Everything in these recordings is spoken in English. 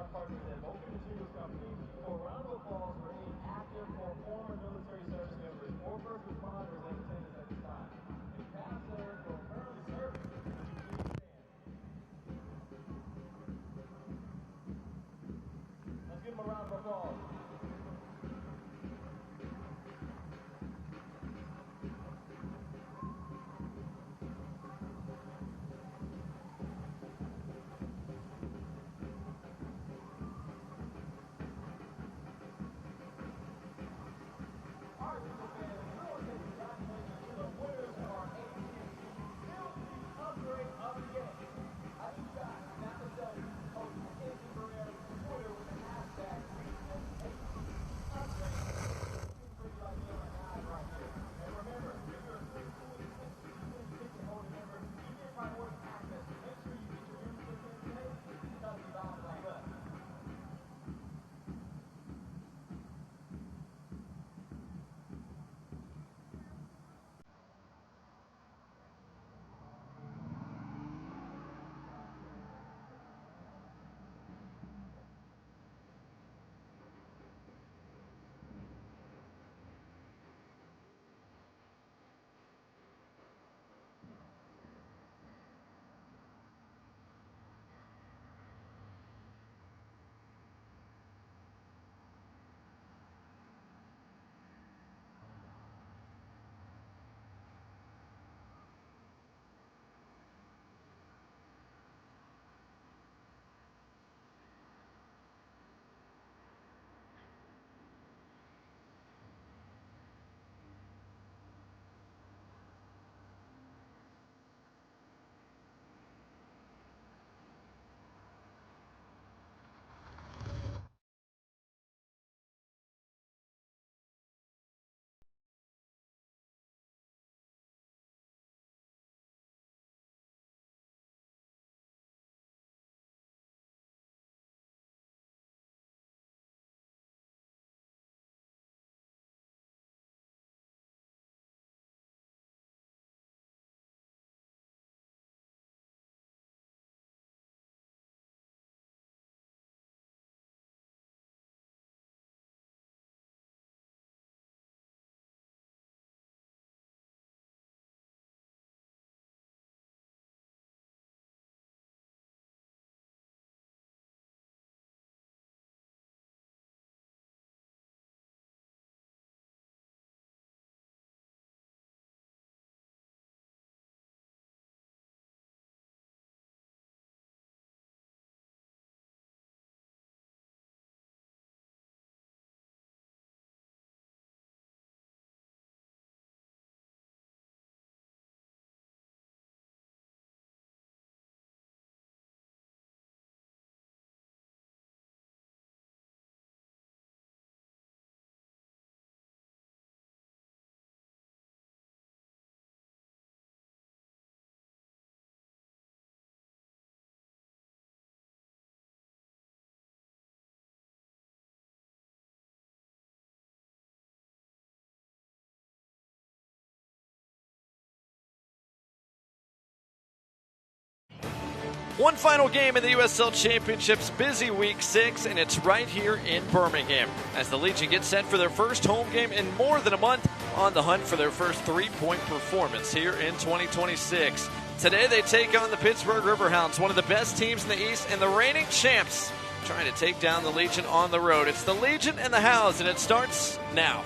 our partners at Vulcan Materials Company for a round of applause for any active or former military service members or first responders in attendance at this time. If past, served, or currently serving, would you please stand? Let's give them a round of applause. One final game in the USL Championship's busy Week 6, and it's right here in Birmingham as the Legion gets set for their first home game in more than a month, on the hunt for their first three-point performance here in 2026. Today they take on the Pittsburgh Riverhounds, one of the best teams in the East and the reigning champs, trying to take down the Legion on the road. It's the Legion and the Hounds, and it starts now.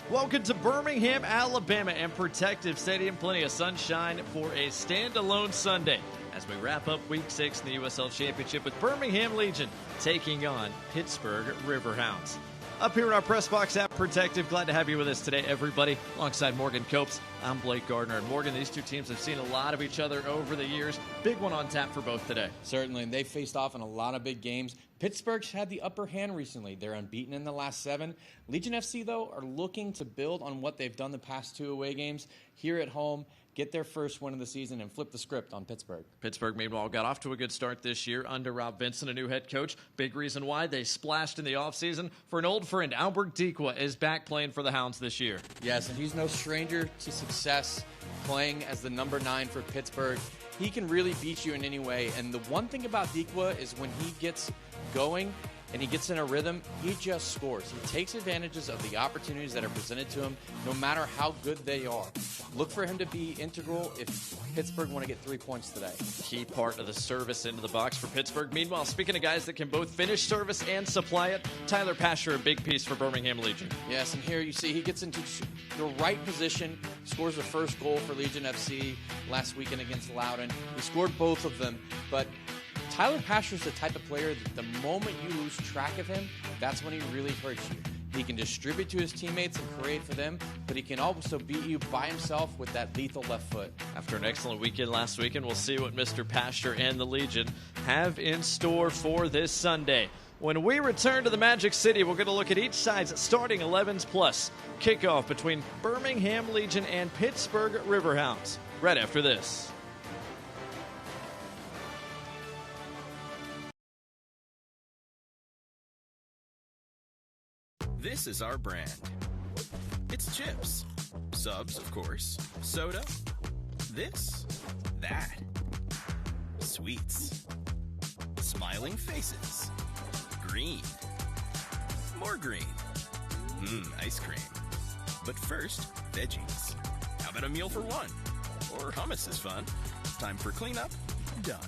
Welcome to Birmingham, Alabama, and Protective Stadium. Plenty of sunshine for a standalone Sunday as we wrap up Week 6 in the USL Championship with Birmingham Legion taking on Pittsburgh Riverhounds. Up here in our press box at Protective, glad to have you with us today, everybody. Alongside Morgan Copes, I'm Blake Gardner. And Morgan, these two teams have seen a lot of each other over the years. Big one on tap for both today. Certainly, and they faced off in a lot of big games. Pittsburgh's had the upper hand recently. They're unbeaten in the last 7. Legion FC, though, are looking to build on what they've done the past 2 away games here at home. get their first win of the season and flip the script on Pittsburgh. Pittsburgh, meanwhile, got off to a good start this year under Rob Vincent, a new head coach. Big reason why they splashed in the offseason for an old friend. Albert Dikwa is back playing for the Hounds this year. Yes, and he's no stranger to success playing as the number 9 for Pittsburgh. He can really beat you in any way, and the one thing about Dikwa is when he gets going and he gets in a rhythm, he just scores. He takes advantages of the opportunities that are presented to him, no matter how good they are. Look for him to be integral if Pittsburgh want to get 3 points today. Key part of the service into the box for Pittsburgh. Meanwhile, speaking of guys that can both finish service and supply it, Tyler Pasher, a big piece for Birmingham Legion. Yes, and here you see he gets into the right position, scores the first goal for Legion FC last weekend against Loudoun. He scored both of them, but Tyler Pasher is the type of player that the moment you lose track of him, that's when he really hurts you. He can distribute to his teammates and create for them, but he can also beat you by himself with that lethal left foot. After an excellent weekend last weekend, we'll see what Mr. Pasher and the Legion have in store for this Sunday. When we return to the Magic City, we're going to look at each side's starting 11s plus kickoff between Birmingham Legion and Pittsburgh Riverhounds. Right after this. This is our brand. It's chips. Subs, of course. Soda. This. That. Sweets. Smiling faces. Green. More green. Ice cream. But first, veggies. How about a meal for one? Or hummus is fun. Time for cleanup? Done.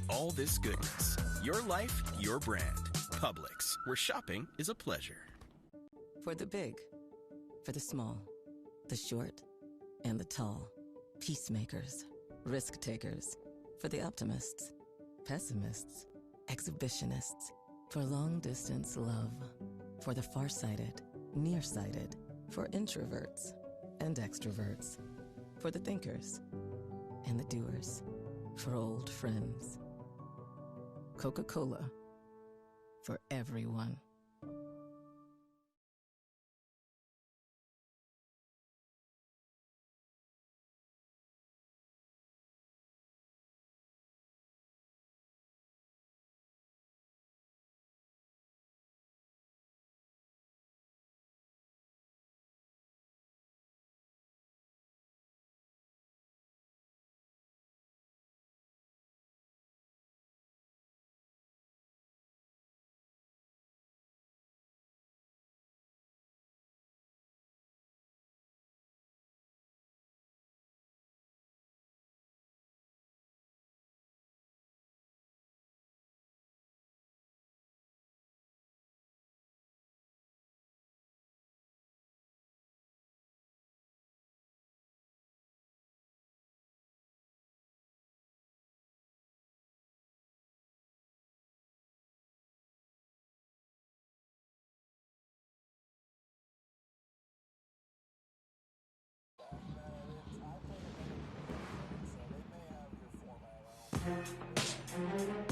All this goodness. Your life, your brand. Publix, where shopping is a pleasure. For the big, for the small, the short, and the tall. Peacemakers, risk takers. For the optimists, pessimists, exhibitionists. For long-distance love. For the far-sighted, nearsighted. For introverts and extroverts. For the thinkers and the doers. For old friends. Coca-Cola. For everyone.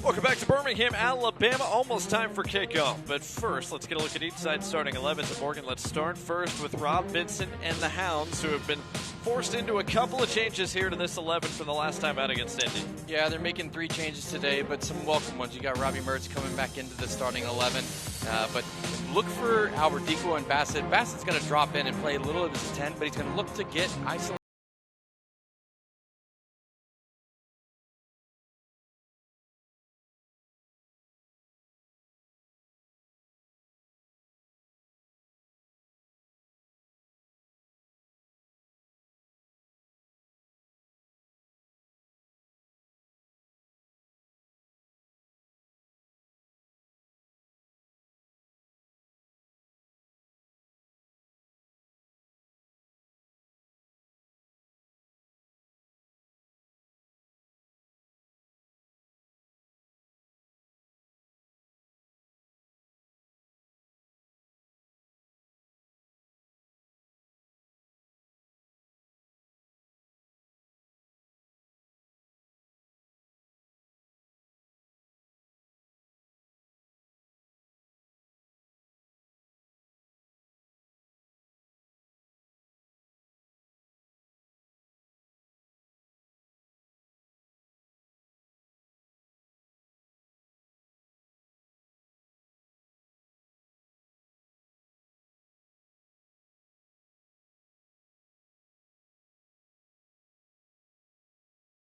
Welcome back to Birmingham, Alabama. Almost time for kickoff. But first, let's get a look at each side starting 11s. And Morgan, let's start first with Rob Vincent and the Hounds, who have been forced into a couple of changes here to this 11 from the last time out against Indy. Yeah, they're making 3 changes today, but some welcome ones. You got Robbie Mertz coming back into the starting 11. But look for Albert Dikwa and Bassett. Bassett's going to drop in and play a little of his 10, but he's going to look to get isolated.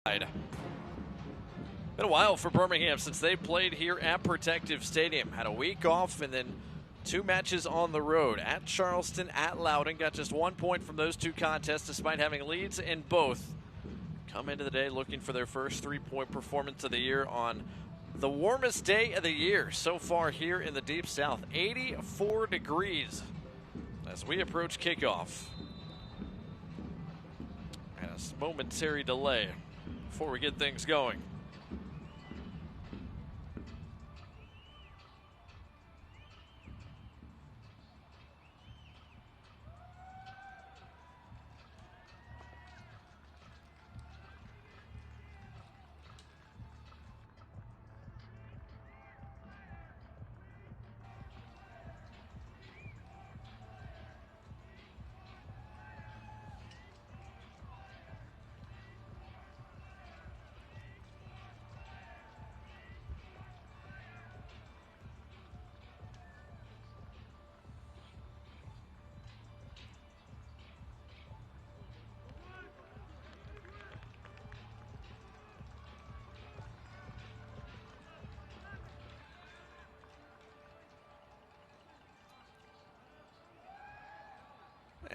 Been a while for Birmingham since they played here at Protective Stadium. Had a week off and then 2 matches on the road at Charleston, at Loudoun. Got just 1 point from those 2 contests despite having leads in both. Come into the day looking for their first 3-point performance of the year on the warmest day of the year so far here in the Deep South. 84 degrees as we approach kickoff. And a momentary delay before we get things going.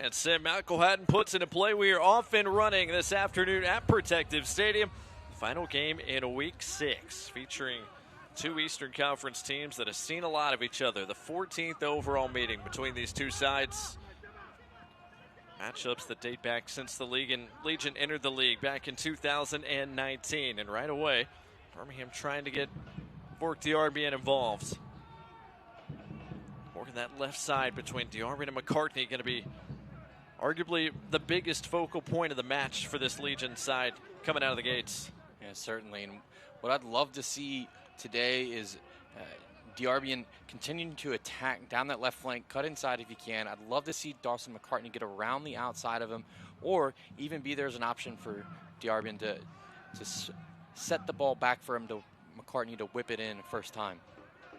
And Sam McElhatton puts it in play. We are off and running this afternoon at Protective Stadium. Final game in Week 6, featuring 2 Eastern Conference teams that have seen a lot of each other. The 14th overall meeting between these 2 sides. Matchups that date back since the Legion entered the league back in 2019. And right away, Birmingham trying to get Vork DRBN involved. Working that left side between DRBN and McCartney going to be arguably the biggest focal point of the match for this Legion side coming out of the gates. Yeah, certainly. And what I'd love to see today is DRBN continuing to attack down that left flank, cut inside if you can. I'd love to see Dawson McCartney get around the outside of him, or even be there as an option for DRBN to set the ball back for him to McCartney to whip it in first time.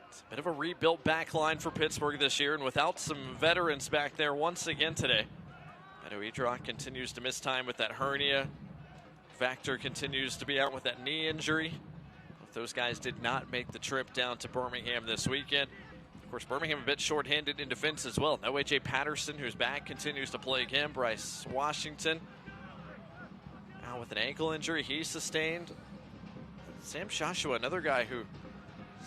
It's a bit of a rebuilt back line for Pittsburgh this year, and without some veterans back there once again today. Beto Edrock continues to miss time with that hernia. Factor continues to be out with that knee injury. Both those guys did not make the trip down to Birmingham this weekend. Of course, Birmingham a bit shorthanded in defense as well. No A.J. Patterson, who's back, continues to play again. Bryce Washington now with an ankle injury he sustained. Sam Shashua, another guy who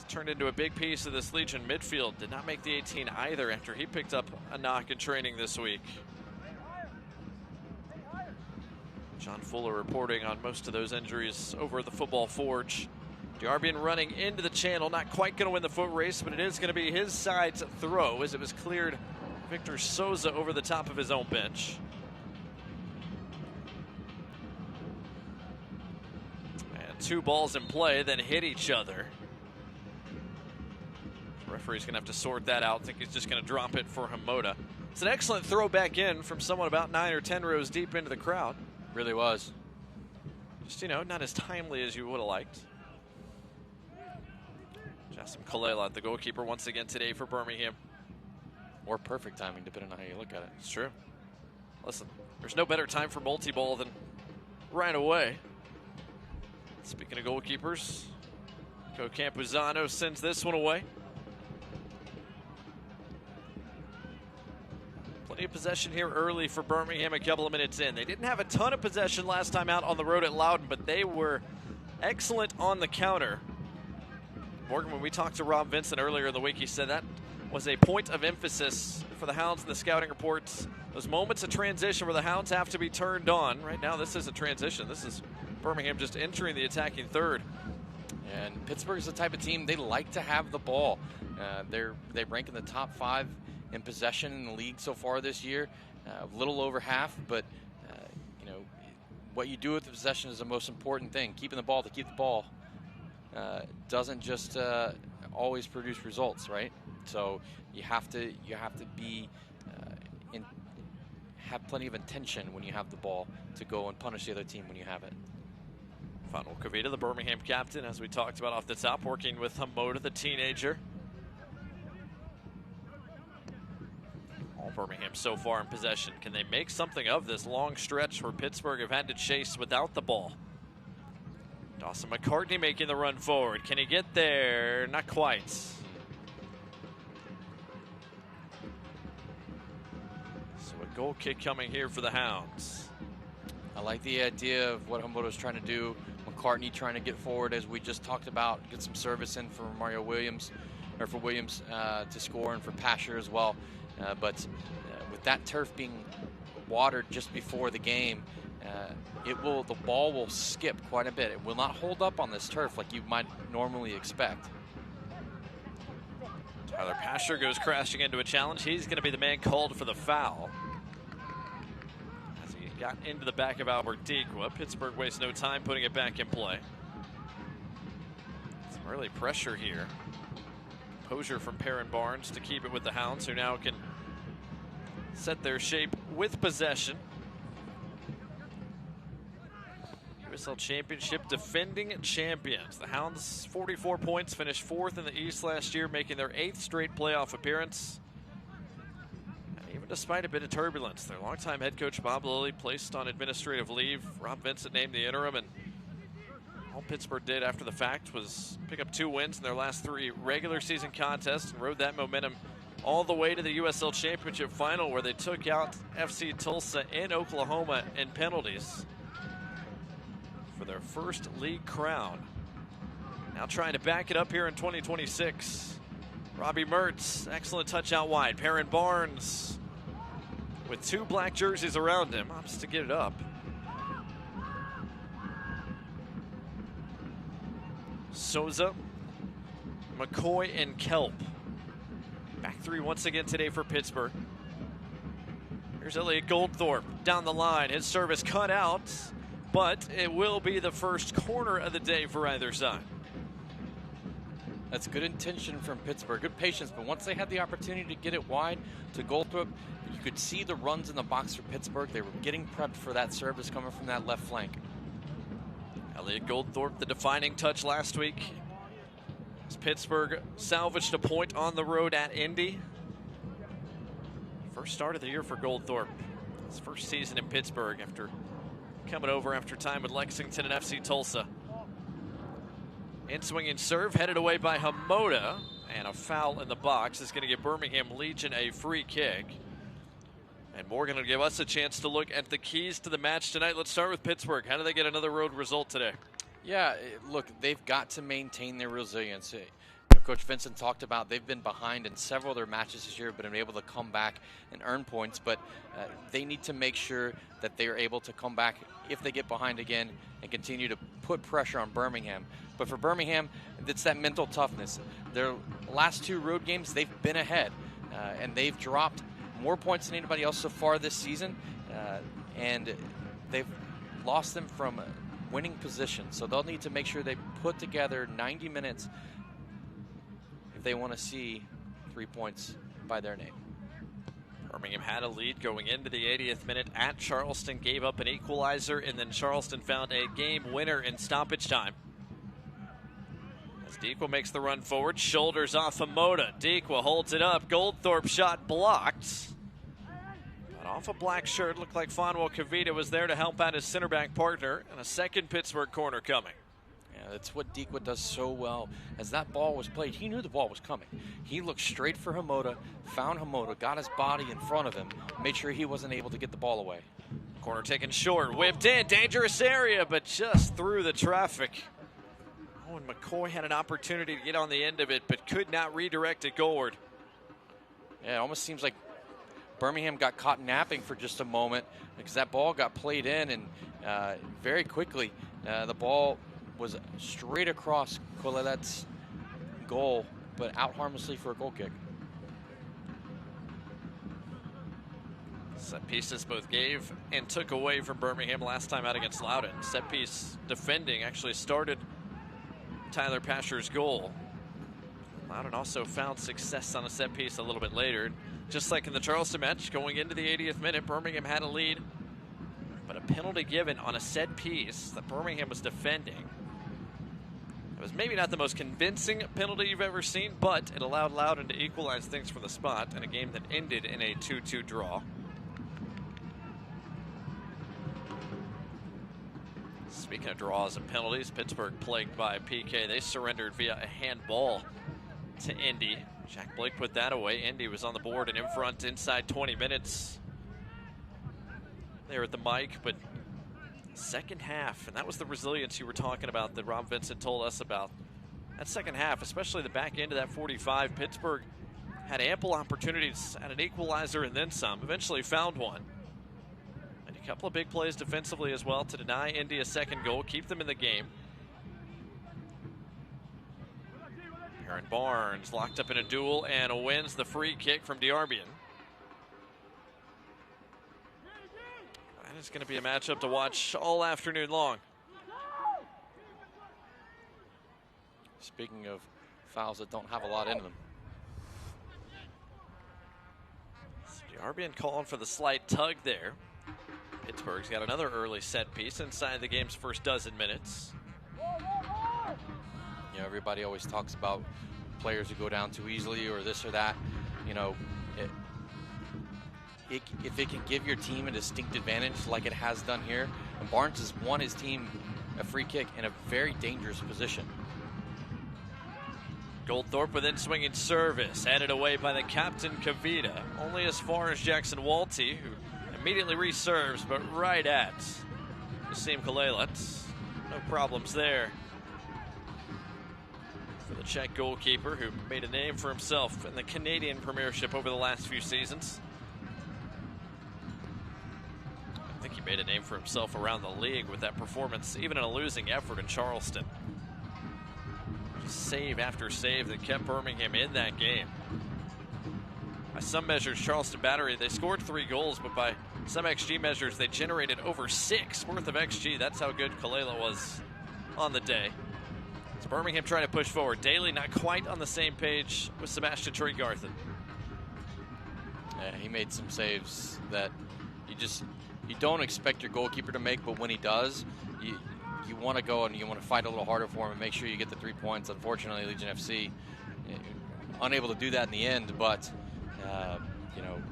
turned into a big piece of this Legion midfield, did not make the 18 either after he picked up a knock in training this week. John Fuller reporting on most of those injuries over at the Football Forge. DRBN running into the channel, not quite going to win the foot race, but it is going to be his side's throw as it was cleared Victor Souza over the top of his own bench. And 2 balls in play then hit each other. The referee's going to have to sort that out. I think he's just going to drop it for Hamoda. It's an excellent throw back in from someone about 9 or 10 rows deep into the crowd. Really was. Just, you know, not as timely as you would have liked. Jassim Kalela, the goalkeeper, once again today for Birmingham. Or perfect timing, depending on how you look at it. It's true. Listen, there's no better time for multi-ball than right away. Speaking of goalkeepers, Co Campuzano sends this one away. Plenty of possession here early for Birmingham a couple of minutes in. They didn't have a ton of possession last time out on the road at Loudoun, but they were excellent on the counter. Morgan, when we talked to Rob Vincent earlier in the week, he said that was a point of emphasis for the Hounds in the scouting reports. Those moments of transition where the Hounds have to be turned on. Right now, this is a transition. This is Birmingham just entering the attacking third. And Pittsburgh's the type of team, they like to have the ball. They rank in the top 5 in possession in the league so far this year, a little over half, but you know, what you do with the possession is the most important thing. Keeping the ball to keep the ball doesn't just always produce results, right? So you have to be have plenty of intention when you have the ball to go and punish the other team when you have it. Fanuel Kavita, the Birmingham captain, as we talked about off the top, working with Hamoda, the teenager. All Birmingham so far in possession. Can they make something of this long stretch where Pittsburgh have had to chase without the ball? Dawson McCartney making the run forward. Can he get there? Not quite. So a goal kick coming here for the Hounds. I like the idea of what Hamoda's trying to do. McCartney trying to get forward, as we just talked about, get some service in for Mario Williams, or for Williams to score, and for Pasher as well. But with that turf being watered just before the game, the ball will skip quite a bit. It will not hold up on this turf like you might normally expect. Tyler Pasher goes crashing into a challenge. He's going to be the man called for the foul, as he got into the back of Albert Dequa. Pittsburgh wastes no time putting it back in play. Some early pressure here. Posure from Perrin Barnes to keep it with the Hounds, who now can set their shape with possession. USL Championship defending champions. The Hounds, 44 points, finished 4th in the East last year, making their 8th straight playoff appearance. And even despite a bit of turbulence, their longtime head coach Bob Lilly placed on administrative leave. Rob Vincent named the interim, and all Pittsburgh did after the fact was pick up 2 wins in their last 3 regular season contests and rode that momentum all the way to the USL Championship final, where they took out FC Tulsa in Oklahoma in penalties for their first league crown. Now trying to back it up here in 2026. Robbie Mertz, excellent touch out wide. Perrin Barnes with 2 black jerseys around him, opts to get it up. Souza, McCoy, and Kelp. Back 3 once again today for Pittsburgh. Here's Elliot Goldthorpe down the line. His service cut out, but it will be the first corner of the day for either side. That's good intention from Pittsburgh, good patience, but once they had the opportunity to get it wide to Goldthorpe, you could see the runs in the box for Pittsburgh. They were getting prepped for that service coming from that left flank. Elliot Goldthorpe, the defining touch last week, as Pittsburgh salvaged a point on the road at Indy. First start of the year for Goldthorpe. His first season in Pittsburgh after coming over after time with Lexington and FC Tulsa. In-swinging serve headed away by Hamoda, and a foul in the box is going to give Birmingham Legion a free kick. And Morgan will give us a chance to look at the keys to the match tonight. Let's start with Pittsburgh. How do they get another road result today? Yeah, look, they've got to maintain their resilience. Coach Vincent talked about they've been behind in several of their matches this year, but been able to come back and earn points. But they need to make sure that they are able to come back if they get behind again and continue to put pressure on Birmingham. But for Birmingham, it's that mental toughness. Their last 2 road games, they've been ahead, and they've dropped more points than anybody else so far this season, and they've lost them from winning position. So they'll need to make sure they put together 90 minutes if they want to see 3 points by their name. Birmingham had a lead going into the 80th minute at Charleston, gave up an equalizer, and then Charleston found a game winner in stoppage time. As Dequa makes the run forward, shoulders off Hamoda. Dequa holds it up. Goldthorpe shot blocked. But off a black shirt, looked like Fonwell Kavita was there to help out his center back partner, and a second Pittsburgh corner coming. Yeah, that's what Dequa does so well. As that ball was played, he knew the ball was coming. He looked straight for Hamoda, found Hamoda, got his body in front of him, made sure he wasn't able to get the ball away. Corner taken short, whipped in, dangerous area, but just through the traffic. Owen McCoy had an opportunity to get on the end of it, but could not redirect it goalward. Yeah, it almost seems like Birmingham got caught napping for just a moment, because that ball got played in, and very quickly the ball was straight across Colette's goal, but out harmlessly for a goal kick. Set pieces both gave and took away from Birmingham last time out against Loudoun. Set piece defending actually started Tyler Pasher's goal. Loudoun also found success on a set piece a little bit later. Just like in the Charleston match, going into the 80th minute, Birmingham had a lead, but a penalty given on a set piece that Birmingham was defending. It was maybe not the most convincing penalty you've ever seen, but it allowed Loudoun to equalize things from the spot in a game that ended in a 2-2 draw. Speaking of draws and penalties, Pittsburgh plagued by PK. They surrendered via a handball to Indy. Jack Blake put that away. Indy was on the board and in front inside 20 minutes. There at the mic, but second half, and that was the resilience you were talking about that Rob Vincent told us about. That second half, especially the back end of that 45, Pittsburgh had ample opportunities at an equalizer and then some. Eventually found one. And a couple of big plays defensively as well to deny Indy a second goal, keep them in the game. Aaron Barnes locked up in a duel and wins the free kick from Diarbian. That is going to be a matchup to watch all afternoon long. Speaking of fouls that don't have a lot in them. Diarbian calling for the slight tug there. Pittsburgh's got another early set piece inside the game's first dozen minutes. You know, everybody always talks about players who go down too easily or this or that. You know, if it can give your team a distinct advantage like it has done here, and Barnes has won his team a free kick in a very dangerous position. Goldthorpe with in-swinging service, headed away by the captain Kavita, only as far as Jackson Walty, who immediately reserves, but right at Nassim Kalelat. No problems there for the Czech goalkeeper, who made a name for himself in the Canadian Premiership over the last few seasons. I think he made a name for himself around the league with that performance, even in a losing effort in Charleston. Save after save that kept Birmingham in that game. By some measures, Charleston Battery, they scored 3 goals, but by some XG measures, they generated over 6 worth of XG. That's how good Kalela was on the day. So Birmingham trying to push forward. Daly not quite on the same page with Sebastian Tregarthen. Yeah, he made some saves that you don't expect your goalkeeper to make, but when he does, you want to go and you want to fight a little harder for him and make sure you get the 3 points. Unfortunately, Legion FC unable to do that in the end, but you know,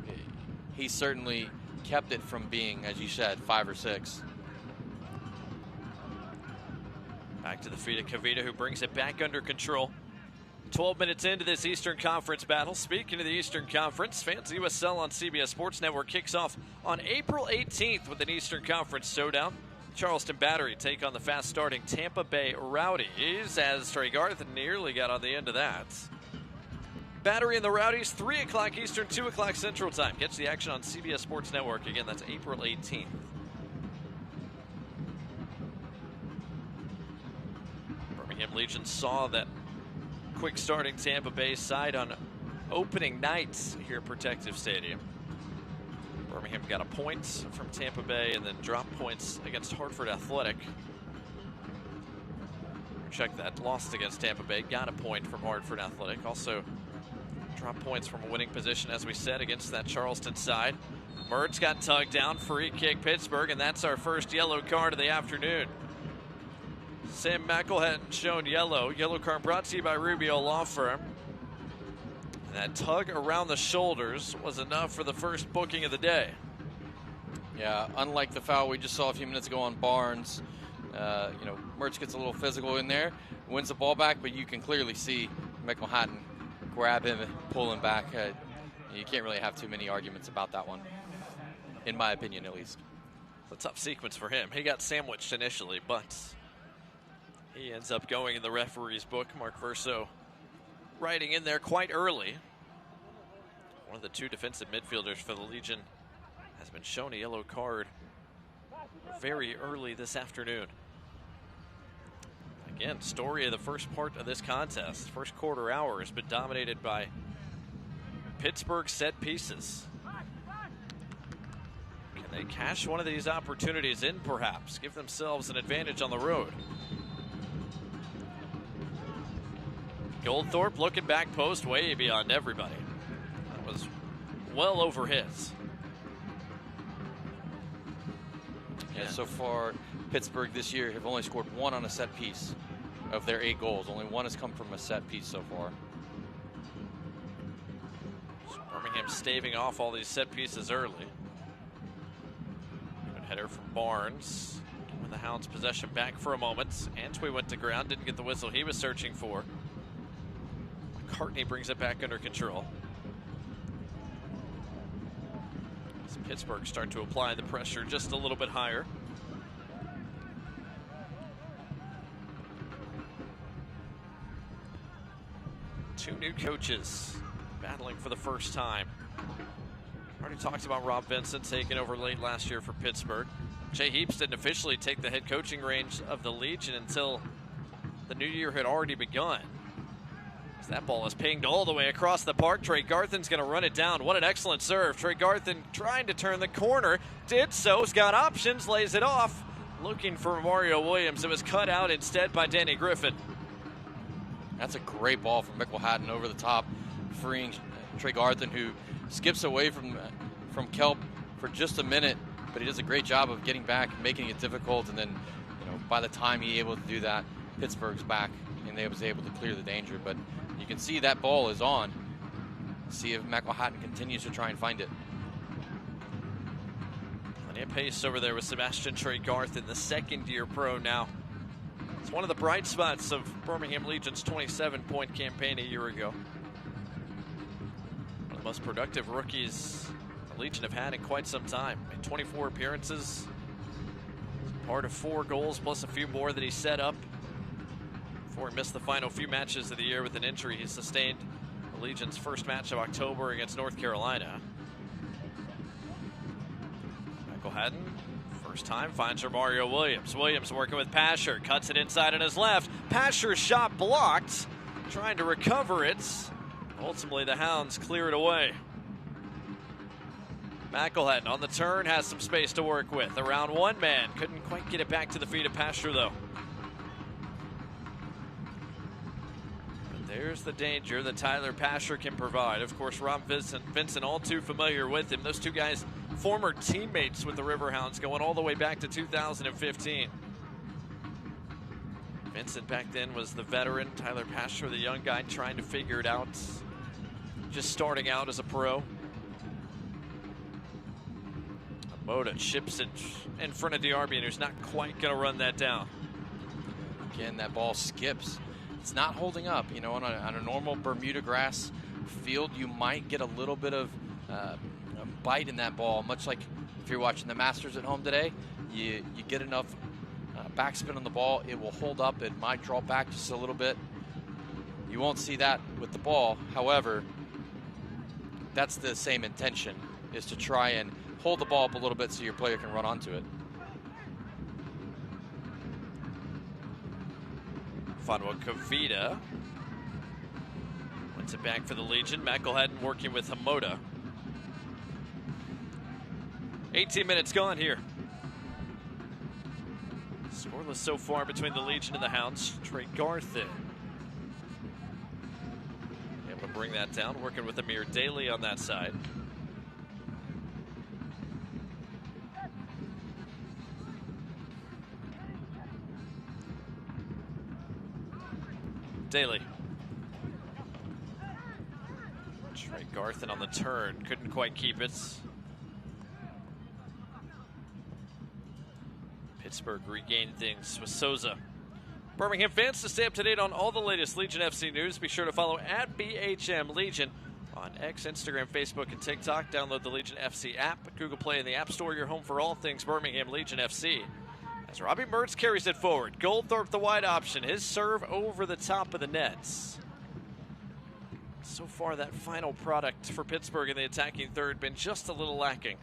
he certainly kept it from being, as you said, 5 or 6. Back to the feet of Kavita, who brings it back under control. 12 minutes into this Eastern Conference battle. Speaking of the Eastern Conference, Fans USL on CBS Sports Network kicks off on April 18th with an Eastern Conference showdown. Charleston Battery take on the fast-starting Tampa Bay Rowdies, as Tregarthen nearly got on the end of that. Battery and the Rowdies, 3 o'clock Eastern, 2 o'clock Central Time. Catch the action on CBS Sports Network. Again, that's April 18th. Birmingham Legion saw that quick-starting Tampa Bay side on opening night here at Protective Stadium. Birmingham got a point from Tampa Bay and then dropped points against Hartford Athletic. Check that. Lost against Tampa Bay. Got a point from Hartford Athletic. Also dropped points from a winning position, as we said, against that Charleston side. Mertz got tugged down. Free kick Pittsburgh, and that's our first yellow card of the afternoon. Sam McElhatton shown yellow. Yellow card brought to you by Rubio Law Firm. That tug around the shoulders was enough for the first booking of the day. Yeah, unlike the foul we just saw a few minutes ago on Barnes, you know, Mertz gets a little physical in there, wins the ball back, but you can clearly see McElhatton grab him and pull him back. You can't really have too many arguments about that one, in my opinion at least. It's a tough sequence for him. He got sandwiched initially, but he ends up going in the referee's book. Mark Verso riding in there quite early. One of the 2 defensive midfielders for the Legion has been shown a yellow card very early this afternoon. Again, story of the first part of this contest. First quarter hour has been dominated by Pittsburgh set pieces. Can they cash one of these opportunities in, perhaps? Give themselves an advantage on the road. Goldthorpe looking back post way beyond everybody. That was well over his. Yeah, so far, Pittsburgh this year have only scored 1 on a set piece of their 8 goals. Only 1 has come from a set piece so far. Birmingham staving off all these set pieces early. Good header from Barnes. the Hounds possession back for a moment. Antwi went to ground, didn't get the whistle he was searching for. McCartney brings it back under control. As Pittsburgh start to apply the pressure just a little bit higher. Two new coaches battling for the first time. Already talked about Rob Vincent taking over late last year for Pittsburgh. Jay Heaps didn't officially take the head coaching reins of the Legion until the new year had already begun. As that ball is pinged all the way across the park. Trey Garthen's going to run it down. What an excellent serve. Trey Garthen trying to turn the corner. Did so. Has got options. Lays it off. Looking for Mario Williams. It was cut out instead by Danny Griffin. That's a great ball from Mickelhatton over the top, freeing Trey Garthen, who skips away from Kelp for just a minute, but he does a great job of getting back, making it difficult, and then, by the time he's able to do that, Pittsburgh's back, and they was able to clear the danger. But you can see that ball is on. See if Mickelhatton continues to try and find it. Plenty of pace over there with Sebastian Trey Garthen, the second-year pro now. It's one of the bright spots of Birmingham Legion's 27-point campaign a year ago. One of the most productive rookies the Legion have had in quite some time. Made 24 appearances, part of 4 goals plus a few more that he set up before he missed the final few matches of the year with an injury he sustained the Legion's first match of October against North Carolina. Mickelhatton, first time, finds Mario Williams. Williams working with Pasher, cuts it inside on his left. Pasher's shot blocked, trying to recover it. Ultimately, the Hounds clear it away. Mickelhatton on the turn, has some space to work with. Around one man, couldn't quite get it back to the feet of Pasher though. But there's the danger that Tyler Pasher can provide. Of course, Rob Vincent all too familiar with him. Those two guys, former teammates with the Riverhounds, going all the way back to 2015. Vincent back then was the veteran. Tyler Pasher, the young guy, trying to figure it out. Just starting out as a pro. Moda chips it in front of Diarbian, who's not quite going to run that down. Again, that ball skips. It's not holding up. On a normal Bermuda grass field, you might get a little bit of a bite in that ball, much like if you're watching the Masters at home today. You get enough backspin on the ball, it will hold up. It might draw back just a little bit. You won't see that with the ball. However, that's the same intention, is to try and hold the ball up a little bit so your player can run onto it. Fanwa Kavita wins it back for the Legion. Mickelhatton working with Hamoda. 18 minutes gone here. Scoreless so far between the Legion and the Hounds. Trey Garthen able to bring that down, working with Amir Daly on that side. Daly. Trey Garthen on the turn, couldn't quite keep it. Pittsburgh regained things with Souza. Birmingham fans, to stay up to date on all the latest Legion FC news, be sure to follow at BHM Legion on X, Instagram, Facebook, and TikTok. Download the Legion FC app, Google Play, and the App Store, your home for all things Birmingham Legion FC. As Robbie Mertz carries it forward, Goldthorpe the wide option, his serve over the top of the nets. So far, that final product for Pittsburgh in the attacking third been just a little lacking.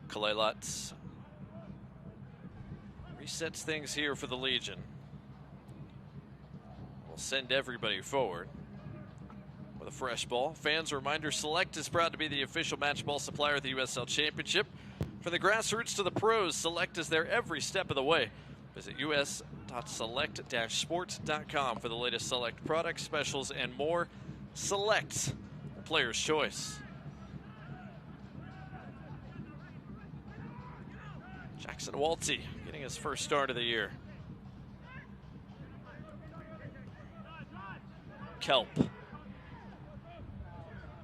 Kalelat resets things here for the Legion. We'll send everybody forward with a fresh ball. Fans, a reminder, Select is proud to be the official match ball supplier of the USL Championship. From the grassroots to the pros, Select is there every step of the way. Visit us.select-sport.com for the latest Select products, specials, and more. Select, the player's choice. Jackson Walty getting his first start of the year. Kelp.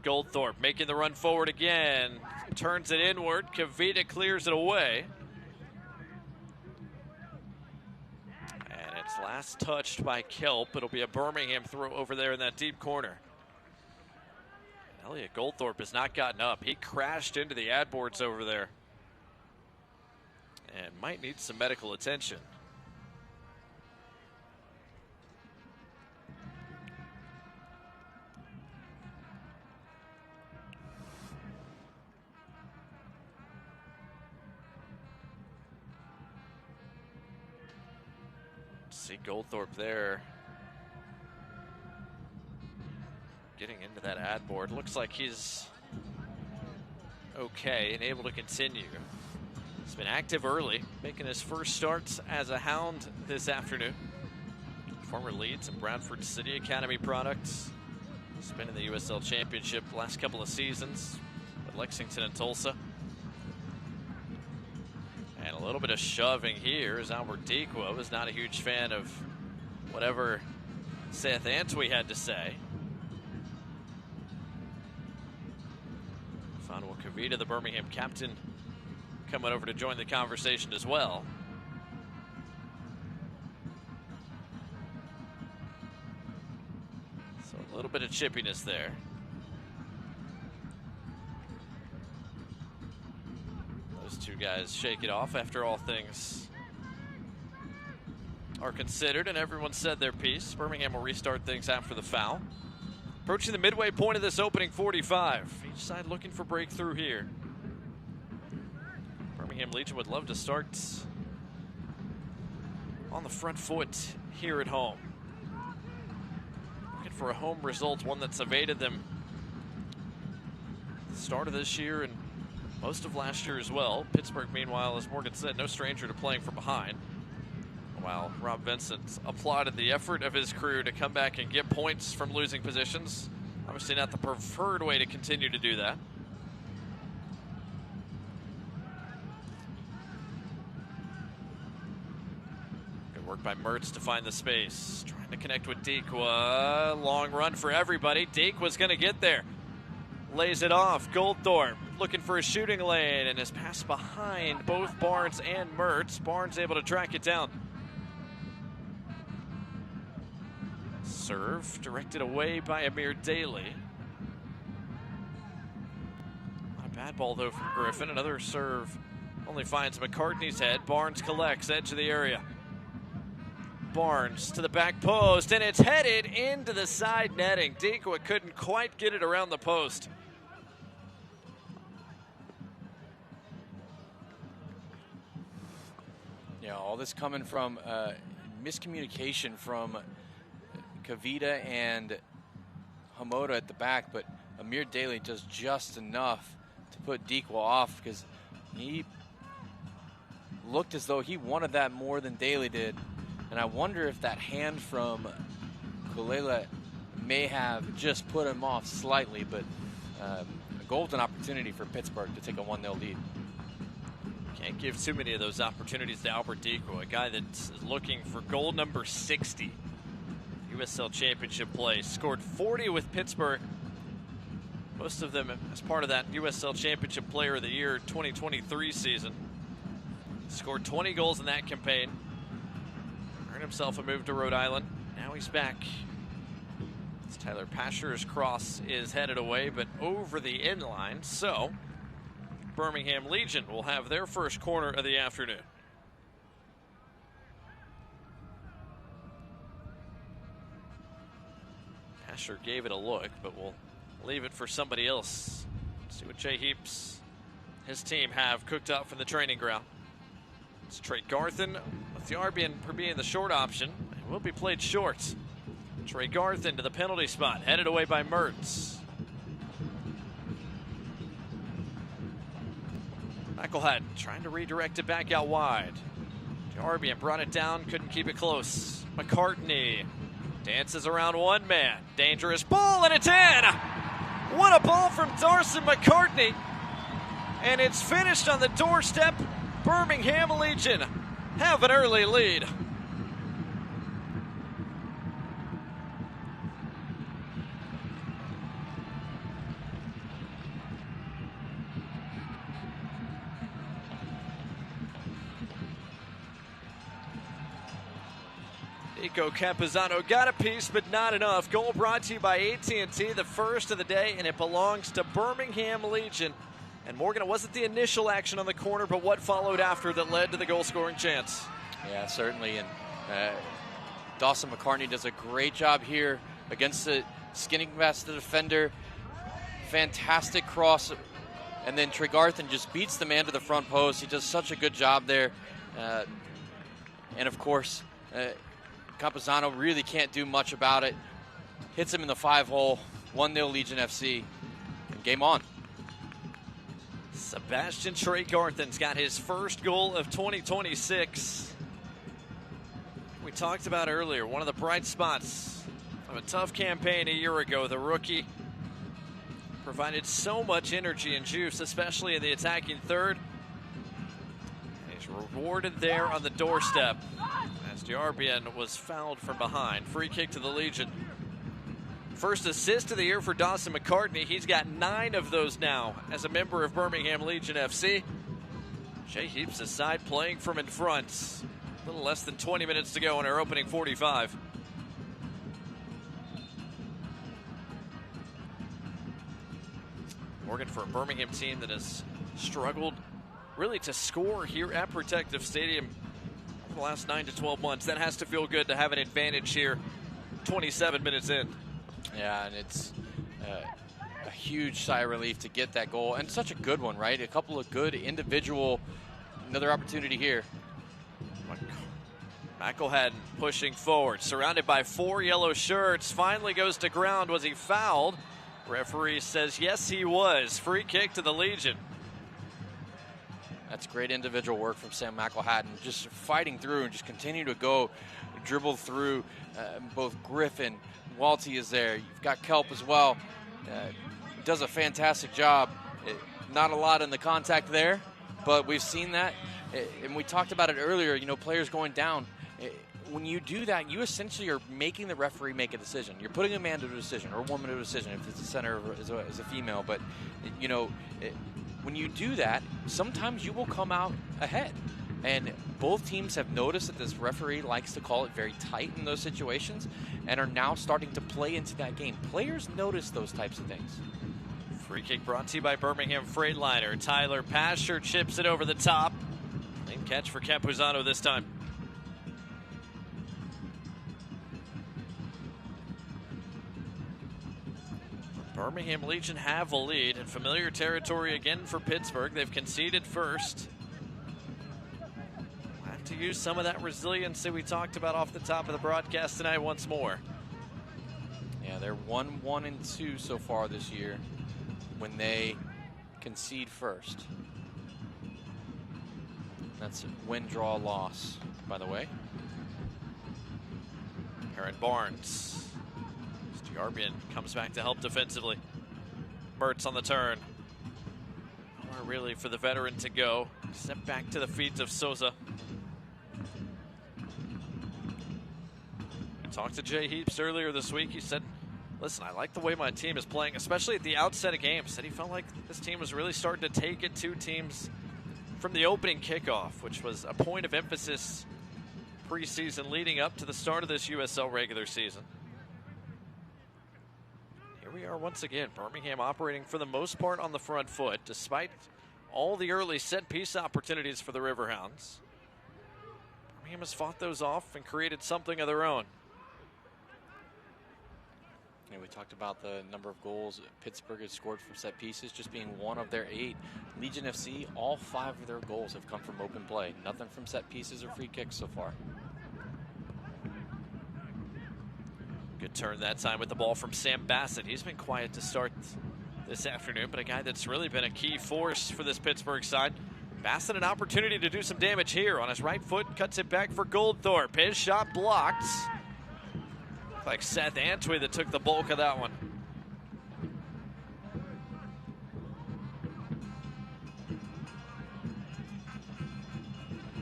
Goldthorpe making the run forward again. Turns it inward. Kavita clears it away. And it's last touched by Kelp. It'll be a Birmingham throw over there in that deep corner. Elliot Goldthorpe has not gotten up. He crashed into the ad boards over there and might need some medical attention. See Goldthorpe there getting into that ad board. Looks like he's okay and able to continue. He's been active early, making his first starts as a Hound this afternoon. Former Leeds and Bradford City Academy products. He's been in the USL Championship the last couple of seasons with Lexington and Tulsa. And a little bit of shoving here as Albert Dequa was not a huge fan of whatever Seth Antwi had to say. Fonwell Kavita, the Birmingham captain, coming over to join the conversation as well. So a little bit of chippiness there. Those two guys shake it off after all things are considered and everyone said their piece. Birmingham will restart things after the foul. Approaching the midway point of this opening 45. Each side looking for breakthrough here. Birmingham Legion would love to start on the front foot here at home. Looking for a home result, one that's evaded them at the start of this year and most of last year as well. Pittsburgh, meanwhile, as Morgan said, no stranger to playing from behind. While Rob Vincent applauded the effort of his crew to come back and get points from losing positions. Obviously not the preferred way to continue to do that. Good work by Mertz to find the space. Trying to connect with Dequa. Long run for everybody. Dequa's going to get there. Lays it off. Goldthorpe looking for a shooting lane and is passed behind both Barnes and Mertz. Barnes able to track it down. Serve directed away by Amir Daly. Not a bad ball though from Griffin. Another serve only finds McCartney's head. Barnes collects, edge of the area. Barnes to the back post, and it's headed into the side netting. Dequa couldn't quite get it around the post. Yeah, all this coming from miscommunication from Kavita and Hamoda at the back, but Amir Daly does just enough to put Dequa off because he looked as though he wanted that more than Daly did. And I wonder if that hand from Kulela may have just put him off slightly, but a golden opportunity for Pittsburgh to take a 1-0 lead. Can't give too many of those opportunities to Albert Dequa, a guy that's looking for goal number 60. USL Championship play. Scored 40 with Pittsburgh. Most of them as part of that USL Championship Player of the Year 2023 season. Scored 20 goals in that campaign. Earned himself a move to Rhode Island. Now he's back. As Tyler Pasher's cross is headed away, but over the inline. So Birmingham Legion will have their first corner of the afternoon. Pasher gave it a look, but we'll leave it for somebody else. See what Jay Heaps, his team, have cooked up from the training ground. It's Trey Garthen with the RBN being the short option. It will be played short. Trey Garthen to the penalty spot, headed away by Mertz. McElhat trying to redirect it back out wide. RBN brought it down, couldn't keep it close. McCartney dances around one man. Dangerous ball, and it's in! What a ball from Darson McCartney. And it's finished on the doorstep. Birmingham Legion have an early lead. Nico Campuzano got a piece, but not enough. Goal brought to you by AT&T, the first of the day, and it belongs to Birmingham Legion. And Morgan, it wasn't the initial action on the corner, but what followed after that led to the goal-scoring chance. Yeah, certainly. And Dawson McCartney does a great job here against the skinning past the defender. Fantastic cross. And then Tregarthen just beats the man to the front post. He does such a good job there. And, of course, Campuzano really can't do much about it. Hits him in the 5-hole. 1-0 Legion FC. And game on. Sebastian Tregarthen's got his first goal of 2026. We talked about earlier, one of the bright spots of a tough campaign a year ago. The rookie provided so much energy and juice, especially in the attacking third. He's rewarded there on the doorstep as Diarbian was fouled from behind. Free kick to the Legion. First assist of the year for Dawson McCartney. He's got 9 of those now as a member of Birmingham Legion FC. Jay Heaps' side playing from in front. A little less than 20 minutes to go in our opening 45. Morgan, for a Birmingham team that has struggled really to score here at Protective Stadium over the last 9 to 12 months, that has to feel good to have an advantage here 27 minutes in. Yeah, and it's a huge sigh of relief to get that goal, and such a good one, right? A couple of good individual, another opportunity here. McElhatton pushing forward, surrounded by 4 yellow shirts, finally goes to ground. Was he fouled? Referee says yes, he was. Free kick to the Legion. That's great individual work from Sam McElhatton, just fighting through and just continue to go, dribble through. Both Griffin, Walty is there. You've got Kelp as well. Does a fantastic job. Not a lot in the contact there, but we've seen that. And we talked about it earlier, you know, players going down. When you do that, you essentially are making the referee make a decision. You're putting a man to a decision, or a woman to a decision if it's a center is a female. But, you know, when you do that, sometimes you will come out ahead. And both teams have noticed that this referee likes to call it very tight in those situations and are now starting to play into that game. Players notice those types of things. Free kick brought to you by Birmingham Freightliner. Tyler Pasher chips it over the top. Clean catch for Campuzano this time. Birmingham Legion have a lead in familiar territory again for Pittsburgh. They've conceded first. Have to use some of that resiliency we talked about off the top of the broadcast tonight once more. Yeah, they're 1-1-2 so far this year when they concede first. That's win, draw, loss, by the way. Aaron Barnes. Diarbian comes back to help defensively. Mertz on the turn. Nowhere really for the veteran to go. Step back to the feet of Souza. I talked to Jay Heaps earlier this week. He said, listen, I like the way my team is playing, especially at the outset of games. Said he felt like this team was really starting to take it to teams from the opening kickoff, which was a point of emphasis preseason leading up to the start of this USL regular season. Here we are once again, Birmingham operating for the most part on the front foot, despite all the early set-piece opportunities for the Riverhounds. Birmingham has fought those off and created something of their own. Yeah, we talked about the number of goals Pittsburgh has scored from set pieces, just being 1 of their 8. Legion FC, all 5 of their goals have come from open play. Nothing from set pieces or free kicks so far. Good turn that time with the ball from Sam Bassett. He's been quiet to start this afternoon, but a guy that's really been a key force for this Pittsburgh side. Bassett an opportunity to do some damage here. On his right foot, cuts it back for Goldthorpe. His shot blocked. Looked like Seth Antwi that took the bulk of that one.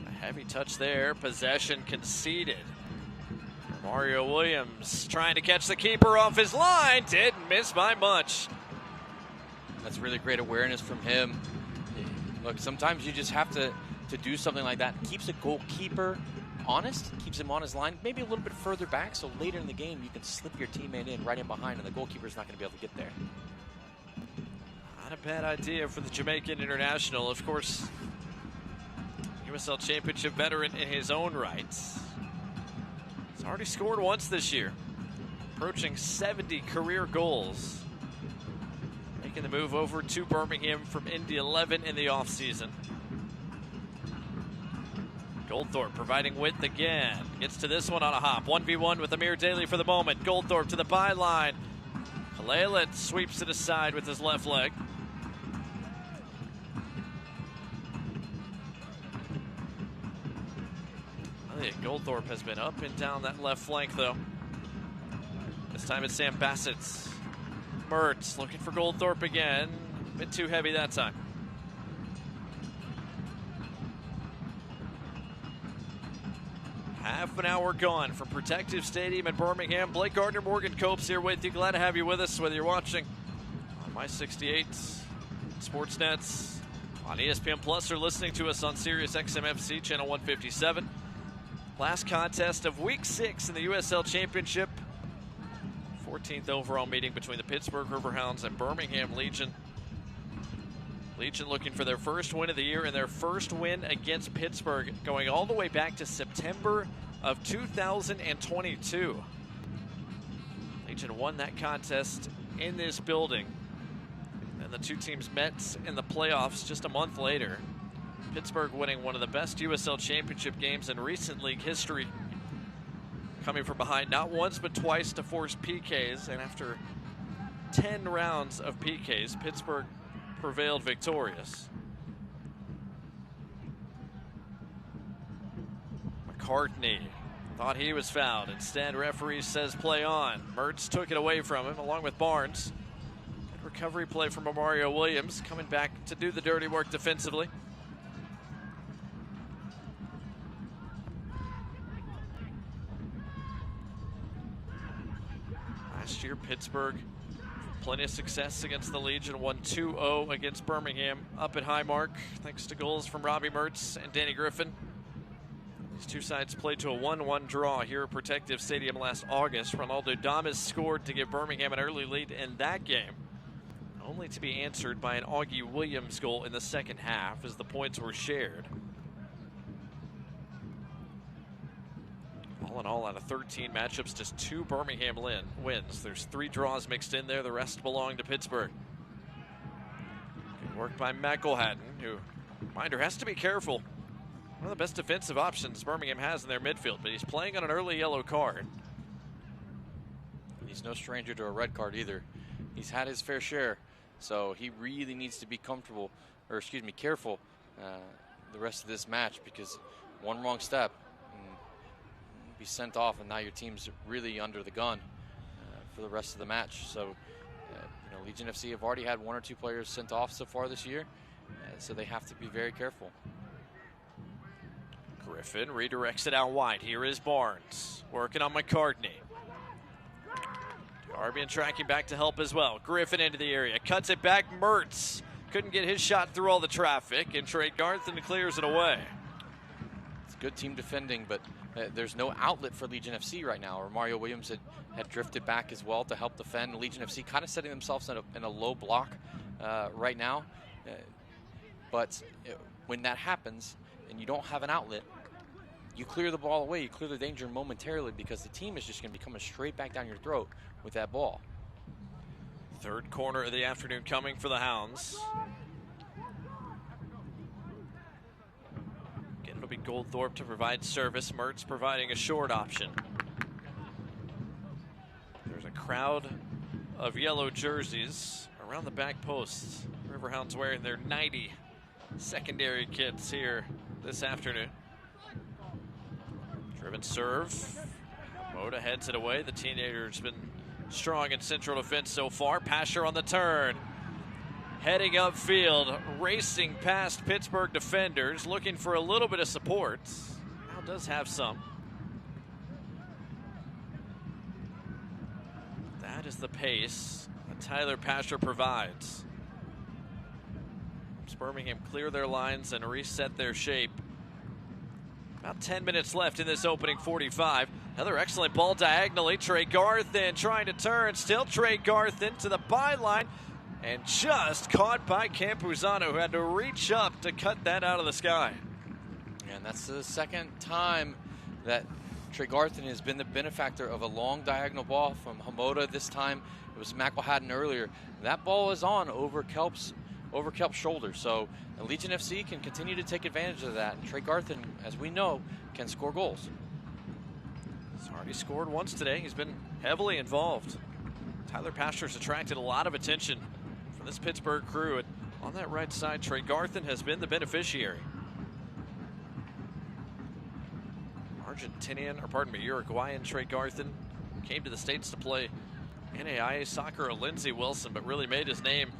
A heavy touch there. Possession conceded. Mario Williams trying to catch the keeper off his line. Didn't miss by much. That's really great awareness from him. Look, sometimes you just have to do something like that. Keeps a goalkeeper honest, keeps him on his line, maybe a little bit further back, so later in the game you can slip your teammate in right in behind, and the goalkeeper's not going to be able to get there. Not a bad idea for the Jamaican international. Of course, USL Championship veteran in his own right. He's already scored once this year, approaching 70 career goals. Making the move over to Birmingham from Indy 11 in the offseason. Goldthorpe providing width again. Gets to this one on a hop. 1v1 with Amir Daly for the moment. Goldthorpe to the byline. Kalalet sweeps it aside with his left leg. Goldthorpe has been up and down that left flank, though. This time it's Sam Bassett's. Mertz looking for Goldthorpe again. A bit too heavy that time. Half an hour gone from Protective Stadium in Birmingham. Blake Gardner, Morgan Copes here with you. Glad to have you with us, whether you're watching on My 68, Sportsnets, on ESPN Plus, or listening to us on Sirius XM-FC channel 157. Last contest of Week 6 in the USL Championship. 14th overall meeting between the Pittsburgh Riverhounds and Birmingham Legion. Legion looking for their first win of the year and their first win against Pittsburgh, going all the way back to September of 2022. Legion won that contest in this building, and the two teams met in the playoffs just a month later. Pittsburgh winning one of the best USL Championship games in recent league history, coming from behind not once but twice to force PKs, and after 10 rounds of PKs, Pittsburgh prevailed victorious. McCartney thought he was fouled. Instead, referee says play on. Mertz took it away from him along with Barnes. Good recovery play from Mario Williams, coming back to do the dirty work defensively. Last year, Pittsburgh, plenty of success against the Legion, won 2-0 against Birmingham up at Highmark, thanks to goals from Robbie Mertz and Danny Griffin. These two sides played to a 1-1 draw here at Protective Stadium last August. Ronaldo Damas scored to give Birmingham an early lead in that game, only to be answered by an Augie Williams goal in the second half as the points were shared. All in all, out of 13 matchups, just 2 Birmingham wins. There's 3 draws mixed in there. The rest belong to Pittsburgh. Good work by McElhatton, who, reminder, has to be careful. One of the best defensive options Birmingham has in their midfield, but he's playing on an early yellow card. He's no stranger to a red card either. He's had his fair share, so he really needs to be careful the rest of this match, because one wrong step, be sent off, and now your team's really under the gun for the rest of the match. So, Legion FC have already had 1 or 2 players sent off so far this year, so they have to be very careful. Griffin redirects it out wide. Here is Barnes working on McCartney. Darbian tracking back to help as well. Griffin into the area, cuts it back. Mertz couldn't get his shot through all the traffic, and Trey Garthen clears it away. It's good team defending, but there's no outlet for Legion FC right now. Or Mario Williams had drifted back as well to help defend. Legion FC kind of setting themselves in a low block right now. But when that happens and you don't have an outlet, you clear the ball away, you clear the danger momentarily, because the team is just going to be coming straight back down your throat with that ball. Third corner of the afternoon coming for the Hounds. It'll be Goldthorpe to provide service. Mertz providing a short option. There's a crowd of yellow jerseys around the back posts. Riverhounds wearing their 90 secondary kits here this afternoon. Driven serve. Moda heads it away. The teenager's been strong in central defense so far. Pasher on the turn. Heading upfield, racing past Pittsburgh defenders, looking for a little bit of support. Now does have some. That is the pace that Tyler Pasher provides. Birmingham clear their lines and reset their shape. About 10 minutes left in this opening 45. Another excellent ball diagonally. Trey Garthin trying to turn. Still Trey Garthin to the byline. And just caught by Campuzano, who had to reach up to cut that out of the sky. And that's the second time that Trey Garthin has been the benefactor of a long diagonal ball from Hamoda. This time it was McElhatton earlier. That ball is on over Kelp's shoulder. So Legion FC can continue to take advantage of that. And Trey Garthin, as we know, can score goals. He's already scored once today. He's been heavily involved. Tyler Pasteur's attracted a lot of attention from this Pittsburgh crew. And on that right side, Trey Garthin has been the beneficiary. Uruguayan Trey Garthin came to the States to play NAIA soccer at Lindsey Wilson, but really made his name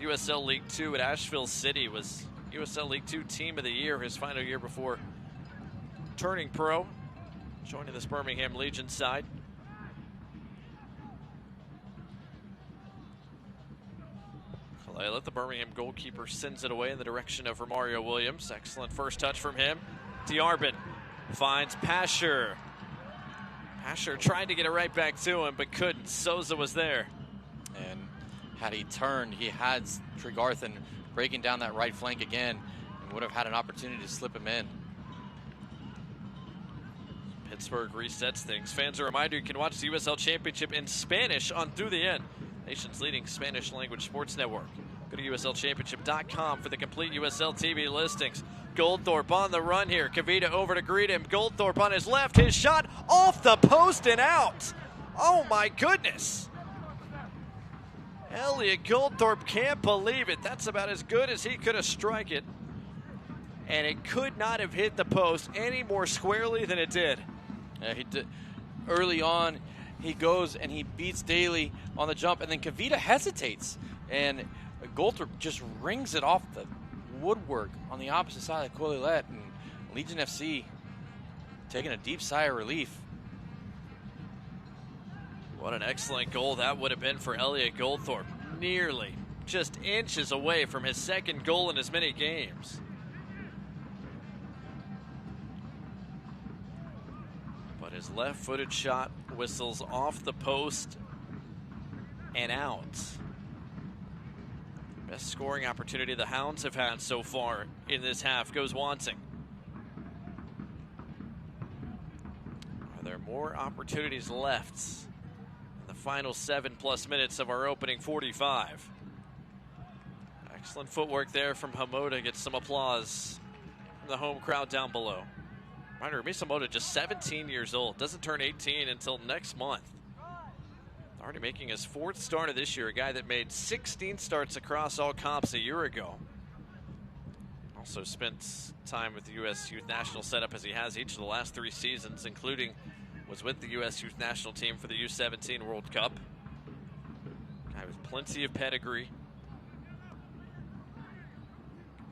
USL League Two at Asheville City. Was USL League Two Team of the Year his final year before turning pro, joining this Birmingham Legion side. Kalala, the Birmingham goalkeeper, sends it away in the direction of Romario Williams. Excellent first touch from him. Diarbin finds Pasher. Pasher tried to get it right back to him, but couldn't. Souza was there. And had he turned, he had Trey Garthin breaking down that right flank again and would have had an opportunity to slip him in. Pittsburgh resets things. Fans, a reminder, you can watch the USL Championship in Spanish on Through the End, nation's leading Spanish language sports network. Go to USLChampionship.com for the complete USL TV listings. Goldthorpe on the run here. Kavita over to greet him. Goldthorpe on his left. His shot off the post and out. Oh my goodness. Elliot Goldthorpe can't believe it. That's about as good as he could have struck it. And it could not have hit the post any more squarely than it did. Yeah, he did. Early on, he goes and he beats Daly on the jump, and then Kavita hesitates. And Goldthorpe just rings it off the woodwork on the opposite side of the Quillette, and Legion FC taking a deep sigh of relief. What an excellent goal that would have been for Elliot Goldthorpe. Nearly just inches away from his second goal in as many games. But his left-footed shot whistles off the post and out. Best scoring opportunity the Hounds have had so far in this half goes wanting. Are there more opportunities left in the final 7+ minutes of our opening 45? Excellent footwork there from Hamoda. Gets some applause from the home crowd down below. Reminder, Misamoto just 17 years old. Doesn't turn 18 until next month. Already making his 4th start of this year, a guy that made 16 starts across all comps a year ago. Also spent time with the U.S. Youth National setup as he has each of the last 3 seasons, including was with the U.S. Youth National team for the U17 World Cup. Guy with plenty of pedigree.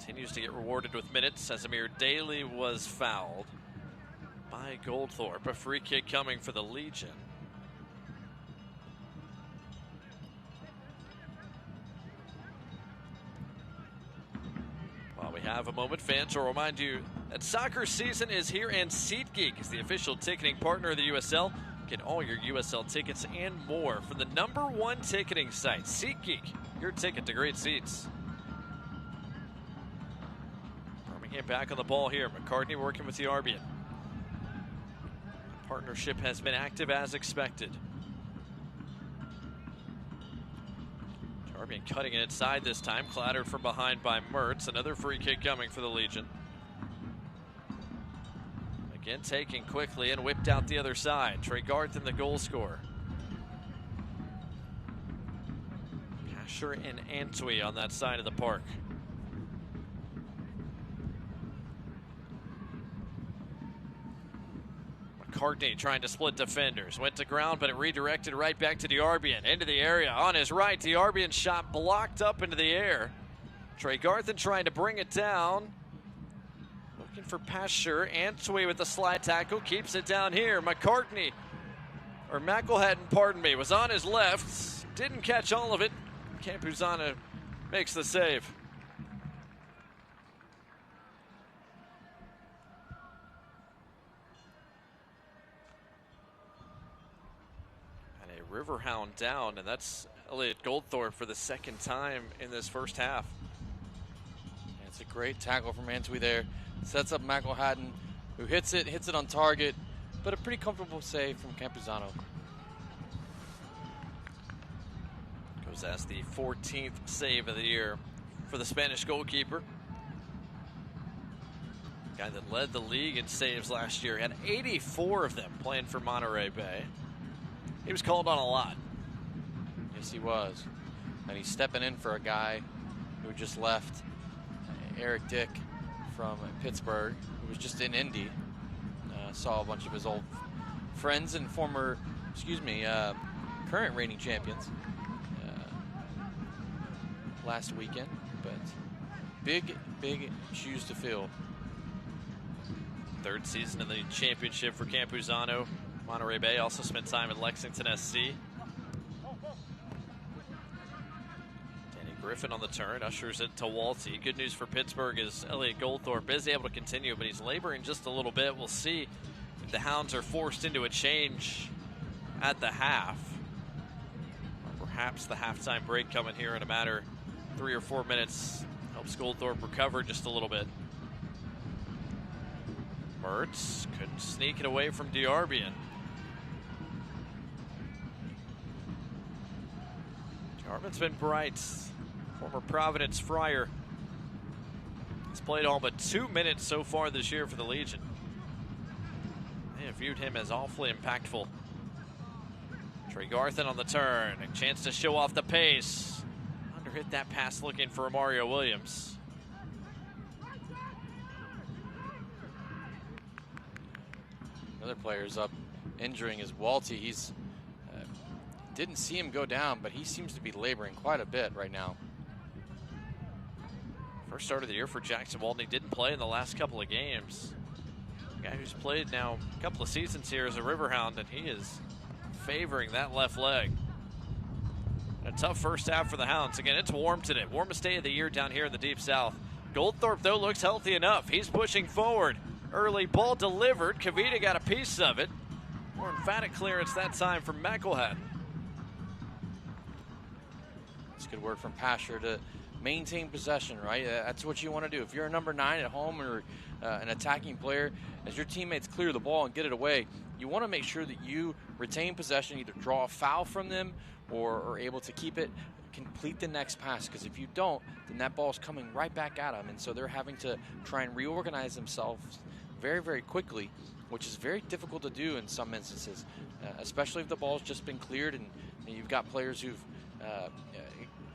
Continues to get rewarded with minutes as Amir Daly was fouled by Goldthorpe. A free kick coming for the Legion. We have a moment, fans. I'll remind you that soccer season is here, and SeatGeek is the official ticketing partner of the USL. Get all your USL tickets and more from the #1 ticketing site, SeatGeek. Your ticket to great seats. Birmingham back on the ball here. McCartney working with the Arbian. Partnership has been active as expected. Arbian cutting it inside this time, clattered from behind by Mertz. Another free kick coming for the Legion. Again taken quickly and whipped out the other side. Trey Garthin, the goal scorer. Pasher and Antwi on that side of the park. McCartney trying to split defenders. Went to ground, but it redirected right back to Diarbian. Into the area on his right. Diarbian's shot blocked up into the air. Trey Garthin trying to bring it down. Looking for Pasher. Antwi with the slide tackle. Keeps it down here. McCartney, or McElhatton, pardon me, was on his left. Didn't catch all of it. Campuzano makes the save. Riverhound down, and that's Elliot Goldthorpe for the second time in this first half. And it's a great tackle from Antwi there. Sets up McElhatton, who hits it on target, but a pretty comfortable save from Campuzano. Goes as the 14th save of the year for the Spanish goalkeeper. Guy that led the league in saves last year, had 84 of them playing for Monterey Bay. He was called on a lot. Yes, he was. And he's stepping in for a guy who just left, Eric Dick from Pittsburgh, who was just in Indy. Saw a bunch of his old friends and former, current reigning champions last weekend. But big shoes to fill. Third season of the championship for Campuzano. Monterey Bay also spent time at Lexington SC. Danny Griffin on the turn, ushers it to Walty. Good news for Pittsburgh is Elliot Goldthorpe is able to continue, but he's laboring just a little bit. We'll see if the Hounds are forced into a change at the half. Or perhaps the halftime break coming here in a matter of 3 or 4 minutes helps Goldthorpe recover just a little bit. Mertz couldn't sneak it away from Diarbian. Diarbian's been bright. Former Providence Friar. He's played all but 2 minutes so far this year for the Legion. They have viewed him as awfully impactful. Tregarthen on the turn. A chance to show off the pace. Underhit that pass looking for Mario Williams. Another player's up injuring is Walty. He's didn't see him go down, but he seems to be laboring quite a bit right now. First start of the year for Jackson Walton. He didn't play in the last couple of games. A guy who's played now a couple of seasons here as a Riverhound, and he is favoring that left leg. A tough first half for the Hounds. Again, it's warm today. Warmest day of the year down here in the Deep South. Goldthorpe, though, looks healthy enough. He's pushing forward. Early ball delivered. Kavita got a piece of it. More emphatic clearance that time from McElhatton. It's good work from Pasher to maintain possession, right? That's what you want to do. If you're a number 9 at home or an attacking player, as your teammates clear the ball and get it away, you want to make sure that you retain possession, either draw a foul from them or are able to keep it, complete the next pass, because if you don't, then that ball's coming right back at them, and so they're having to try and reorganize themselves very, very quickly, which is very difficult to do in some instances, especially if the ball's just been cleared and you've got players who've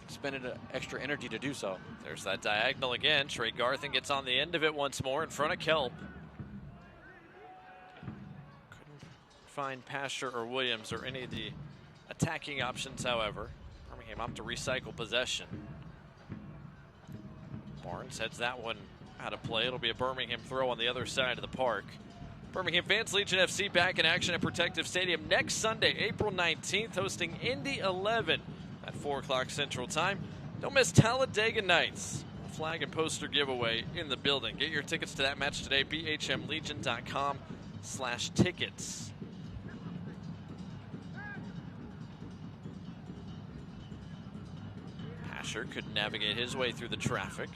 expended extra energy to do so. There's that diagonal again. Tregarthen gets on the end of it once more in front of Kelp. Couldn't find Pasher or Williams or any of the attacking options, however. Birmingham up to recycle possession. Barnes heads that one out of play. It'll be a Birmingham throw on the other side of the park. Birmingham fans, Legion FC back in action at Protective Stadium next Sunday, April 19th, hosting Indy 11 at 4 o'clock Central Time. Don't miss Talladega Nights, a flag and poster giveaway in the building. Get your tickets to that match today, bhmlegion.com/tickets. Pasher couldn't navigate his way through the traffic,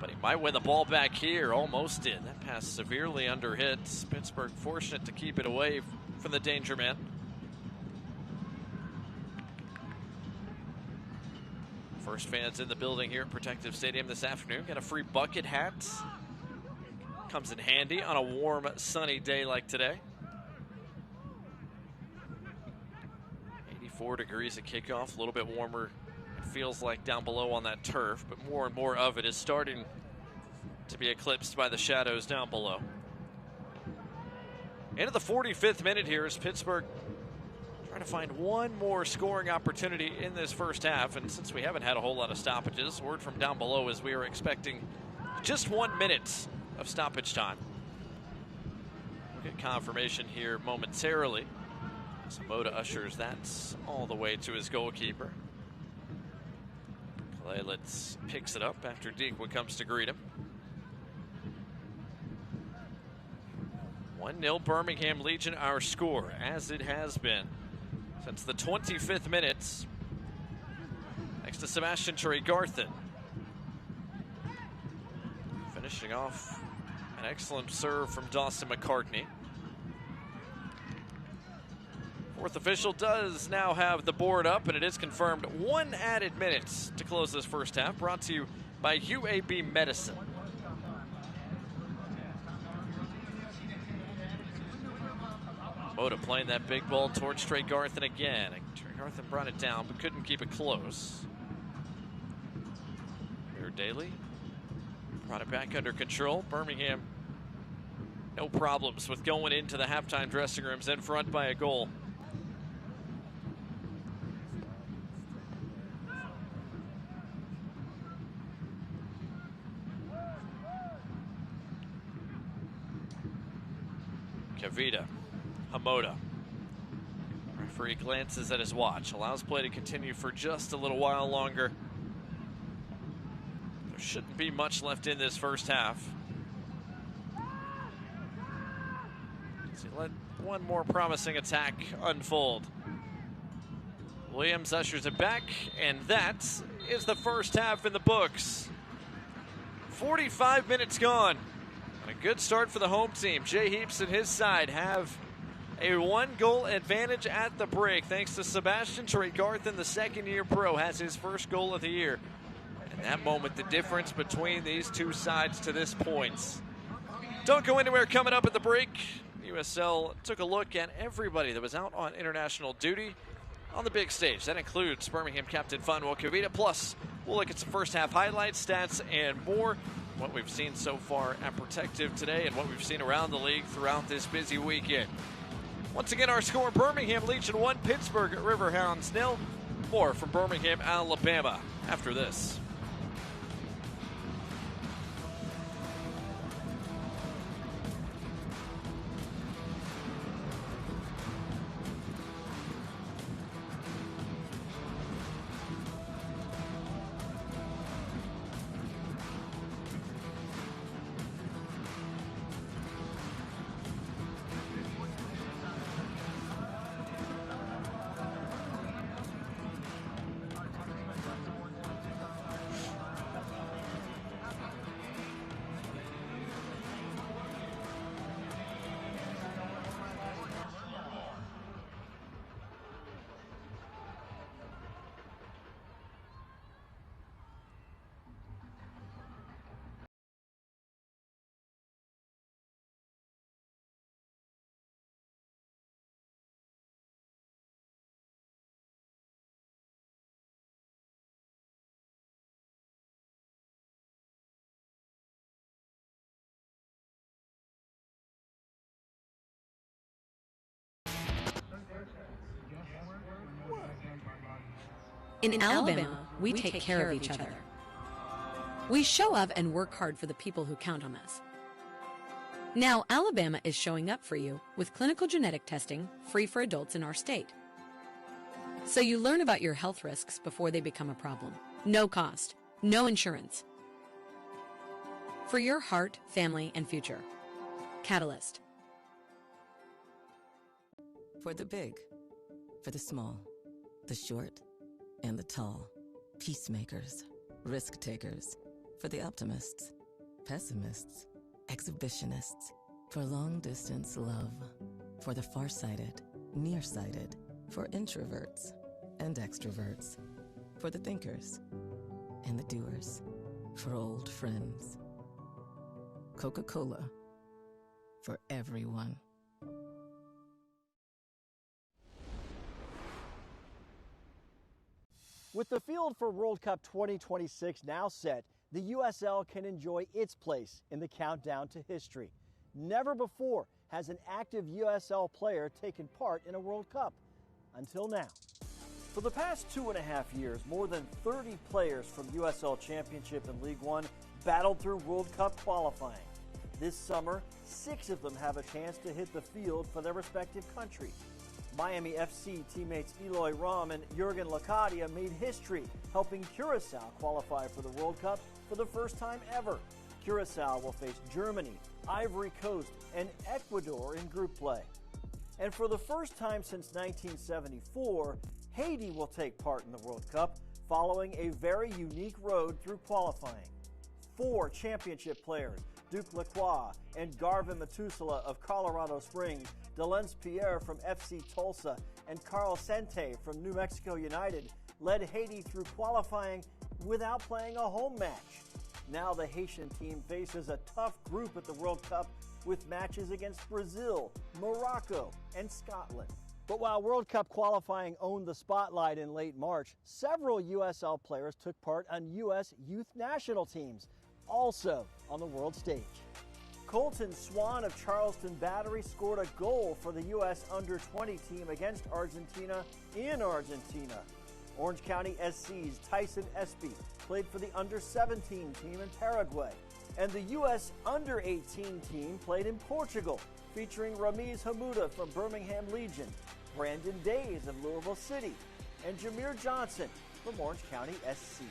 but he might win the ball back here. Almost did. That pass severely underhit. Pittsburgh fortunate to keep it away from the danger man. First fans in the building here at Protective Stadium this afternoon. Got a free bucket hat. Comes in handy on a warm, sunny day like today. 84 degrees at kickoff. A little bit warmer, it feels like, down below on that turf, but more and more of it is starting to be eclipsed by the shadows down below. Into the 45th minute here as Pittsburgh trying to find one more scoring opportunity in this first half, and since we haven't had a whole lot of stoppages, word from down below is we are expecting just 1 minute of stoppage time. We'll get confirmation here momentarily. Moda ushers that all the way to his goalkeeper. Kalelitz picks it up after Deekwa comes to greet him. 1-0 Birmingham Legion, our score, as it has been since the 25th minute. Next to Sebastian Tregarthen. Finishing off an excellent serve from Dawson McCartney. Fourth official does now have the board up, and it is confirmed 1 added minute to close this first half, brought to you by UAB Medicine. Moda playing that big ball towards Tregarthen again. Tregarthen brought it down, but couldn't keep it close. Here, Daly brought it back under control. Birmingham, no problems with going into the halftime dressing rooms in front by a goal. Kavita, Hamoda. Referee glances at his watch, allows play to continue for just a little while longer. There shouldn't be much left in this first half. So let one more promising attack unfold. Williams ushers it back, and that is the first half in the books. 45 minutes gone. A good start for the home team. Jay Heaps and his side have a 1-goal advantage at the break thanks to Sebastian Tregarthen, the second-year pro, has his first goal of the year. And that moment, the difference between these two sides to this point. Don't go anywhere. Coming up at the break, USL took a look at everybody that was out on international duty on the big stage. That includes Birmingham captain Fanuel Kavita. Plus, we'll look at some first-half highlights, stats, and more. What we've seen so far at Protective today and what we've seen around the league throughout this busy weekend. Once again, our score: Birmingham Legion 1, Pittsburgh Riverhounds 0. More from Birmingham, Alabama after this. In Alabama, we take care of each other. We show up and work hard for the people who count on us. Now, Alabama is showing up for you with clinical genetic testing free for adults in our state. So you learn about your health risks before they become a problem. No cost, no insurance. For your heart, family, and future. Catalyst. For the big, for the small, the short, and the tall. Peacemakers, risk takers. For the optimists, pessimists, exhibitionists. For long-distance love. For the far-sighted, nearsighted. For introverts and extroverts. For the thinkers and the doers. For old friends. Coca-Cola. For everyone. With the field for World Cup 2026 now set, the USL can enjoy its place in the countdown to history. Never before has an active USL player taken part in a World Cup, until now. For the past 2.5 years, more than 30 players from USL Championship and League One battled through World Cup qualifying. This summer, 6 of them have a chance to hit the field for their respective countries. Miami FC teammates Eloy Rom and Jurgen Locadia made history, helping Curacao qualify for the World Cup for the first time ever. Curacao will face Germany, Ivory Coast, and Ecuador in group play. And for the first time since 1974, Haiti will take part in the World Cup, following a very unique road through qualifying. 4 championship players, Duke Lacroix and Garvin Methuselah of Colorado Springs, Delence Pierre from FC Tulsa, and Carl Sente from New Mexico United, led Haiti through qualifying without playing a home match. Now the Haitian team faces a tough group at the World Cup with matches against Brazil, Morocco, and Scotland. But while World Cup qualifying owned the spotlight in late March, several USL players took part on U.S. youth national teams, also on the world stage. Colton Swan of Charleston Battery scored a goal for the U.S. Under-20 team against Argentina in Argentina. Orange County SC's Tyson Espy played for the Under-17 team in Paraguay. And the U.S. Under-18 team played in Portugal, featuring Ramiz Hamuda from Birmingham Legion, Brandon Days of Louisville City, and Jameer Johnson from Orange County SC.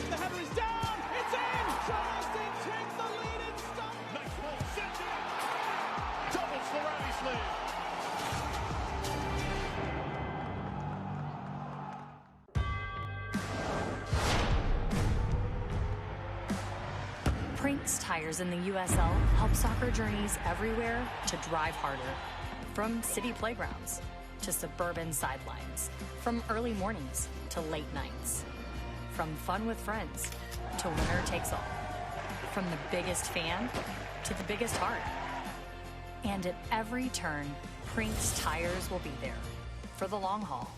The header is down. It's in. Charleston takes the lead and stops. Nice ball. Sent in. Doubles the Rowdies lead. Prinks Tires in the USL help soccer journeys everywhere to drive harder. From city playgrounds to suburban sidelines. From early mornings to late nights. From fun with friends to winner takes all. From the biggest fan to the biggest heart. And at every turn, Prinks Tires will be there for the long haul.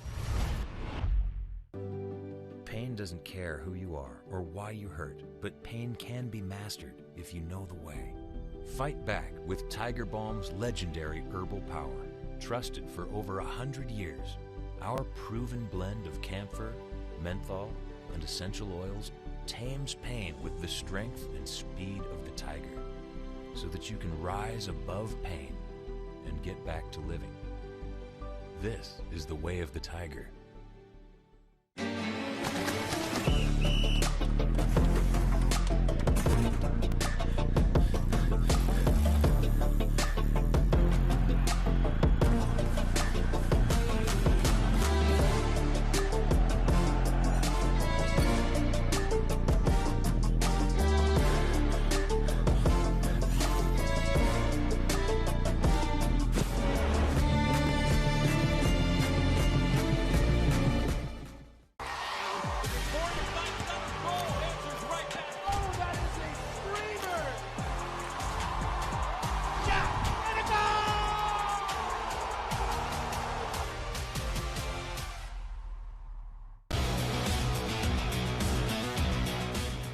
Pain doesn't care who you are or why you hurt, but pain can be mastered if you know the way. Fight back with Tiger Balm's legendary herbal power. Trusted for over 100 years, our proven blend of camphor, menthol, and essential oils tames pain with the strength and speed of the tiger, so that you can rise above pain and get back to living. This is the way of the tiger.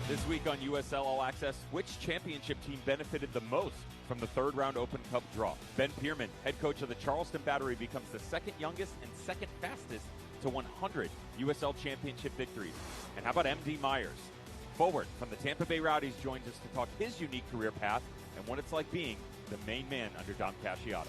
This week on USL All Access, which championship team benefited the most from the third-round Open Cup draw? Ben Pierman, head coach of the Charleston Battery, becomes the second youngest and second fastest to 100 USL Championship victories. And how about M.D. Myers? Forward from the Tampa Bay Rowdies joins us to talk his unique career path and what it's like being the main man under Dom Casciato.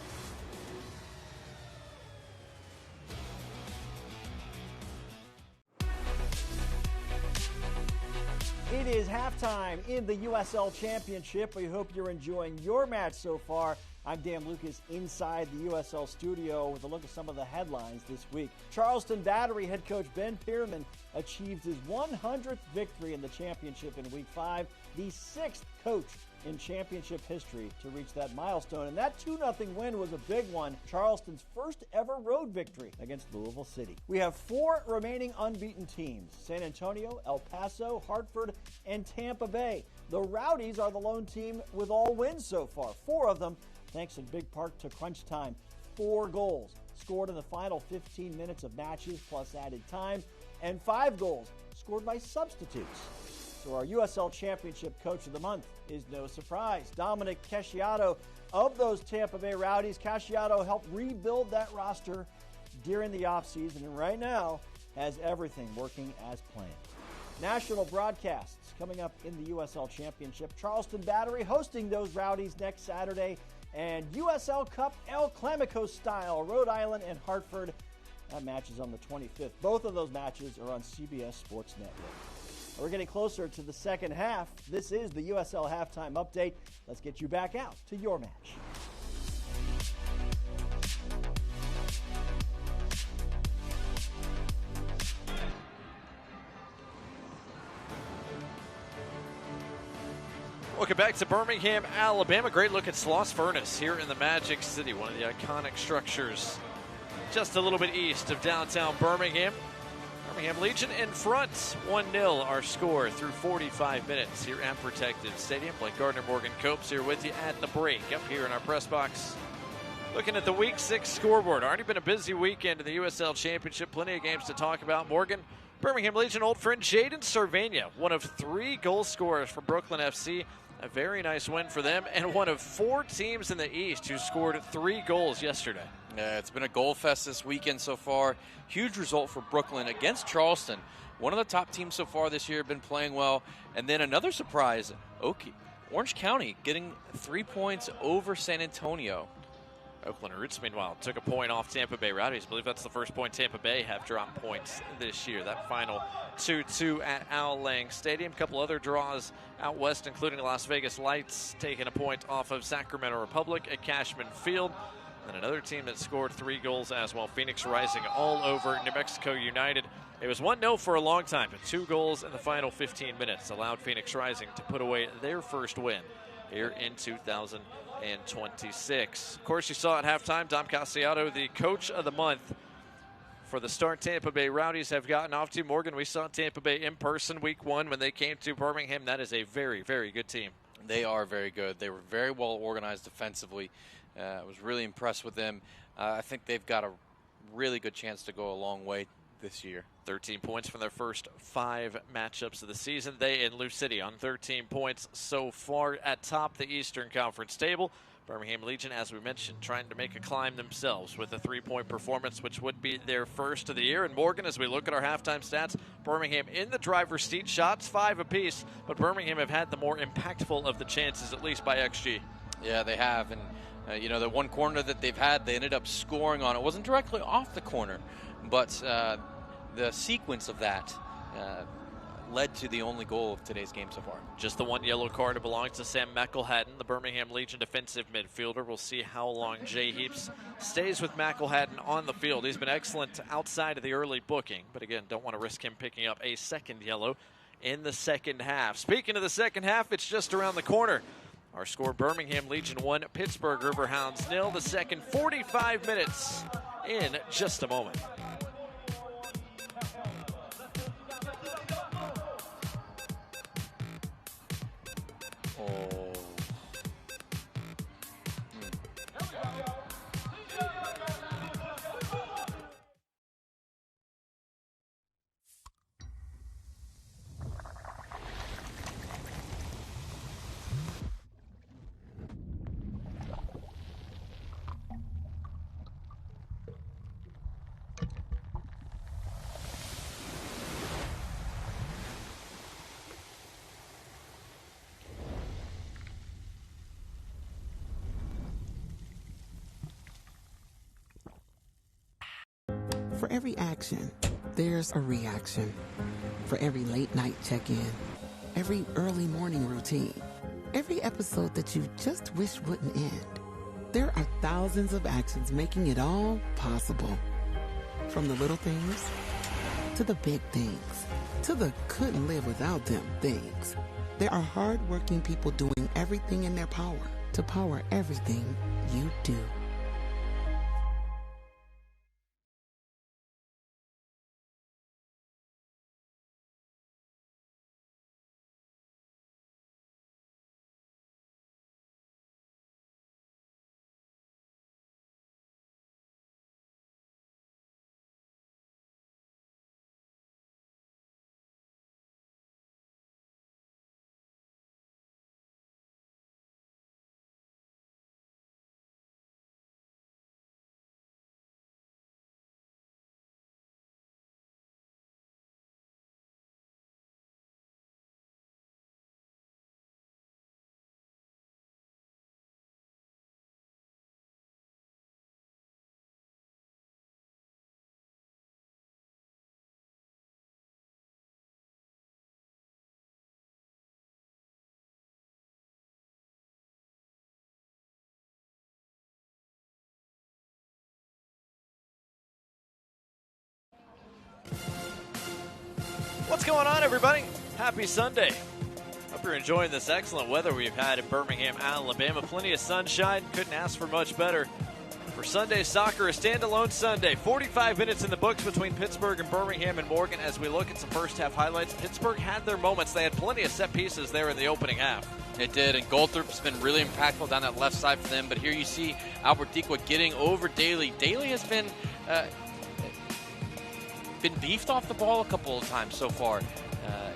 It is halftime in the USL Championship. We hope you're enjoying your match so far. I'm Dan Lucas inside the USL studio with a look at some of the headlines this week. Charleston Battery head coach Ben Pierman achieved his 100th victory in the championship in Week 5, the 6th coach in championship history to reach that milestone. And that 2-0 win was a big one, Charleston's first ever road victory against Louisville City. We have 4 remaining unbeaten teams: San Antonio, El Paso, Hartford, and Tampa Bay. The Rowdies are the lone team with all wins so far, 4 of them thanks in big part to crunch time. 4 goals scored in the final 15 minutes of matches plus added time, and 5 goals scored by substitutes. So our USL Championship Coach of the Month is no surprise. Dominic Casciato of those Tampa Bay Rowdies. Casciato helped rebuild that roster during the offseason and right now has everything working as planned. National broadcasts coming up in the USL Championship. Charleston Battery hosting those Rowdies next Saturday, and USL Cup El Clamico style, Rhode Island and Hartford. That match is on the 25th. Both of those matches are on CBS Sports Network. We're getting closer to the second half. This is the USL Halftime Update. Let's get you back out to your match. Welcome back to Birmingham, Alabama. Great look at Sloss Furnace here in the Magic City, one of the iconic structures just a little bit east of downtown Birmingham. Birmingham Legion in front, 1-0 our score through 45 minutes here at Protective Stadium. Blake Gardner, Morgan Copes here with you at the break up here in our press box. Looking at the Week 6 scoreboard. Already been a busy weekend in the USL Championship. Plenty of games to talk about. Morgan, Birmingham Legion old friend Jaden Cervania, one of 3 goal scorers for Brooklyn FC. A very nice win for them, and one of 4 teams in the East who scored 3 goals yesterday. Yeah, it's been a goal fest this weekend so far. Huge result for Brooklyn against Charleston. One of the top teams so far this year, been playing well. And then another surprise, Orange County getting 3 points over San Antonio. Oakland Roots, meanwhile, took a point off Tampa Bay Rowdies. I believe that's the first point Tampa Bay have dropped points this year. That final 2-2 at Al Lang Stadium. A couple other draws out west, including Las Vegas Lights taking a point off of Sacramento Republic at Cashman Field. And another team that scored 3 goals as well, Phoenix Rising, all over New Mexico United. It was 1-0 for a long time, but 2 goals in the final 15 minutes allowed Phoenix Rising to put away their first win here in 2026. Of course, you saw at halftime, Dom Cassiato, the coach of the month for the start Tampa Bay Rowdies have gotten off to. Morgan, we saw Tampa Bay in person week 1 when they came to Birmingham. That is a very, very good team. They are very good. They were very well organized defensively. I was really impressed with them. I think they've got a really good chance to go a long way this year. 13 points from their first 5 matchups of the season. They and Lou City on 13 points so far at top the Eastern Conference table. Birmingham Legion, as we mentioned, trying to make a climb themselves with a 3-point performance, which would be their first of the year. And Morgan, as we look at our halftime stats, Birmingham in the driver's seat, shots 5 apiece, but Birmingham have had the more impactful of the chances, at least by XG. Yeah, they have. And the one corner that they've had, they ended up scoring on. It wasn't directly off the corner, but the sequence of that led to the only goal of today's game so far. Just the 1 yellow card belongs to Sam McElhatton, the Birmingham Legion defensive midfielder. We'll see how long Jay Heaps stays with McElhatton on the field. He's been excellent outside of the early booking, but again, don't want to risk him picking up a second yellow in the second half. Speaking of the second half, it's just around the corner. Our score, Birmingham Legion 1, Pittsburgh Riverhounds 0. The second 45 minutes in just a moment. For every action, there's a reaction. For every late night check-in, every early morning routine, every episode that you just wish wouldn't end, there are thousands of actions making it all possible. From the little things to the big things to the couldn't live without them things. There are hardworking people doing everything in their power to power everything you do. What's going on, everybody? Happy Sunday. Hope you're enjoying this excellent weather we've had in Birmingham, Alabama. Plenty of sunshine. Couldn't ask for much better. For Sunday soccer, a standalone Sunday. 45 minutes in the books between Pittsburgh and Birmingham and Morgan. As we look at some first half highlights, Pittsburgh had their moments. They had plenty of set pieces there in the opening half. It did, and Goldthorpe's been really impactful down that left side for them. But here you see Albert Dikwa getting over Daly. Daly has been beefed off the ball a couple of times so far,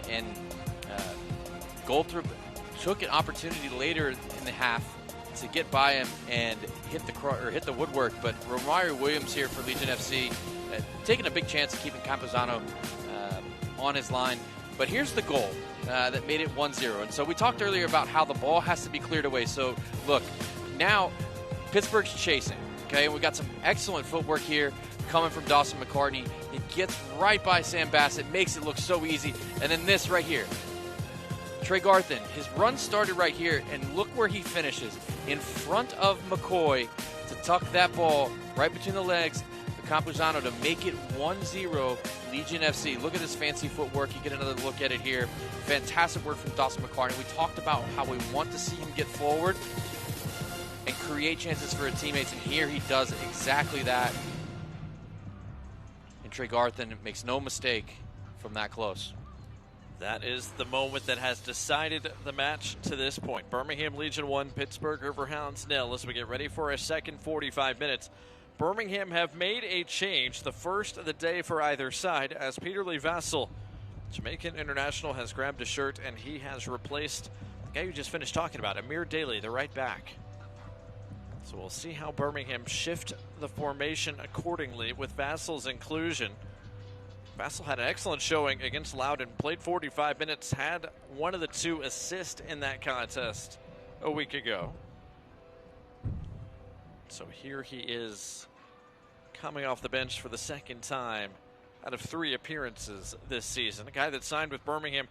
and Goldthorpe took an opportunity later in the half to get by him and hit the woodwork. But Romario Williams here for Legion FC taking a big chance of keeping Campuzano on his line. But here's the goal that made it 1-0. And so we talked earlier about how the ball has to be cleared away. So look, now Pittsburgh's chasing. Okay, and we got some excellent footwork here coming from Dawson McCartney. He gets right by Sam Bassett, makes it look so easy. And then this right here. Trey Garthen, his run started right here, and look where he finishes. In front of McCoy to tuck that ball right between the legs to Campuzano to make it 1-0 Legion FC. Look at this fancy footwork. You get another look at it here. Fantastic work from Dawson McCartney. We talked about how we want to see him get forward and create chances for his teammates, and here he does exactly that. And Trey Garthen makes no mistake from that close. That is the moment that has decided the match to this point. Birmingham Legion 1, Pittsburgh Riverhounds 0. As we get ready for a second 45 minutes, Birmingham have made a change, the first of the day for either side, as Peter Lee Vassell, Jamaican international, has grabbed a shirt and he has replaced the guy who just finished talking about, Amir Daly, the right back. So we'll see how Birmingham shift the formation accordingly with Vassell's inclusion. Vassell had an excellent showing against Loudoun, played 45 minutes, had one of the two assists in that contest a week ago. So here he is coming off the bench for the second time out of 3 appearances this season. A guy that signed with Birmingham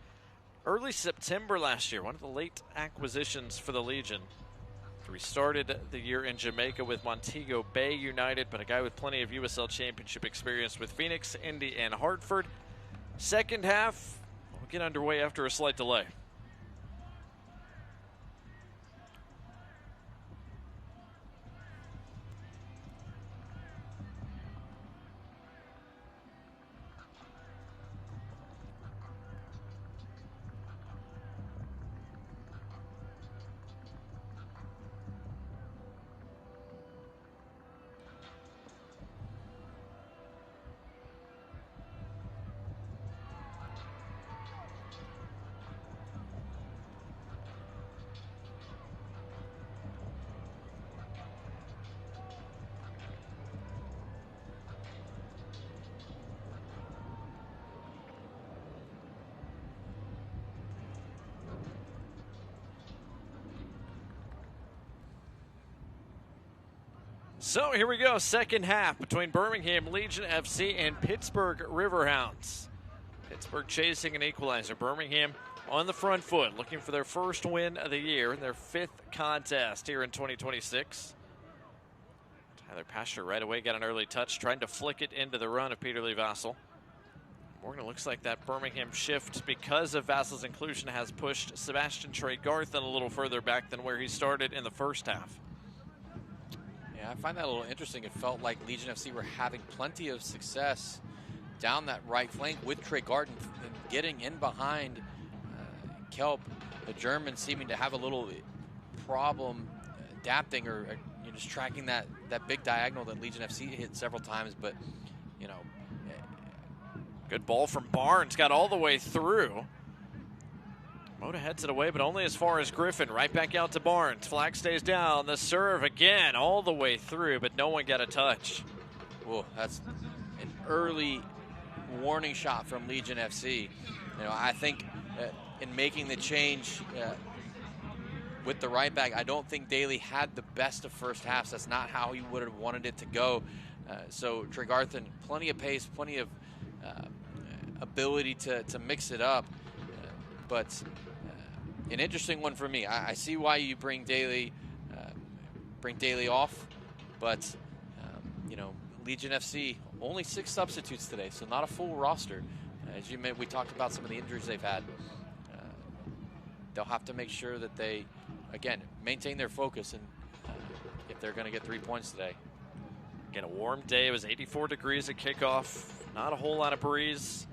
early September last year, one of the late acquisitions for the Legion. He started the year in Jamaica with Montego Bay United, but a guy with plenty of USL Championship experience with Phoenix, Indy, and Hartford. Second half will get underway after a slight delay. So here we go, second half between Birmingham Legion FC and Pittsburgh Riverhounds. Pittsburgh chasing an equalizer. Birmingham on the front foot, looking for their first win of the year in their 5th contest here in 2026. Tyler Pasher right away got an early touch, trying to flick it into the run of Peter Lee Vassell. Morgan, it looks like that Birmingham shift, because of Vassell's inclusion, has pushed Sebastian Trey Garthen a little further back than where he started in the first half. Yeah, I find that a little interesting. It felt like Legion FC were having plenty of success down that right flank with Trey Garthen and getting in behind Kelp. The German seeming to have a little problem adapting or just tracking that big diagonal that Legion FC hit several times. But, you know. Good ball from Barnes, got all the way through. Moda heads it away, but only as far as Griffin. Right back out to Barnes. Flag stays down. The serve again, all the way through, but no one got a touch. Oh, that's an early warning shot from Legion FC. You know, I think in making the change with the right back, I don't think Daly had the best of first halves. That's not how he would have wanted it to go. So Trey Garthen, plenty of pace, plenty of ability to mix it up. But an interesting one for me. I see why you bring Daly off, but you know, Legion FC only 6 substitutes today, so not a full roster. As we talked about some of the injuries they've had. They'll have to make sure that they, again, maintain their focus and if they're going to get 3 points today. Again, a warm day. It was 84 degrees at kickoff. Not a whole lot of breeze.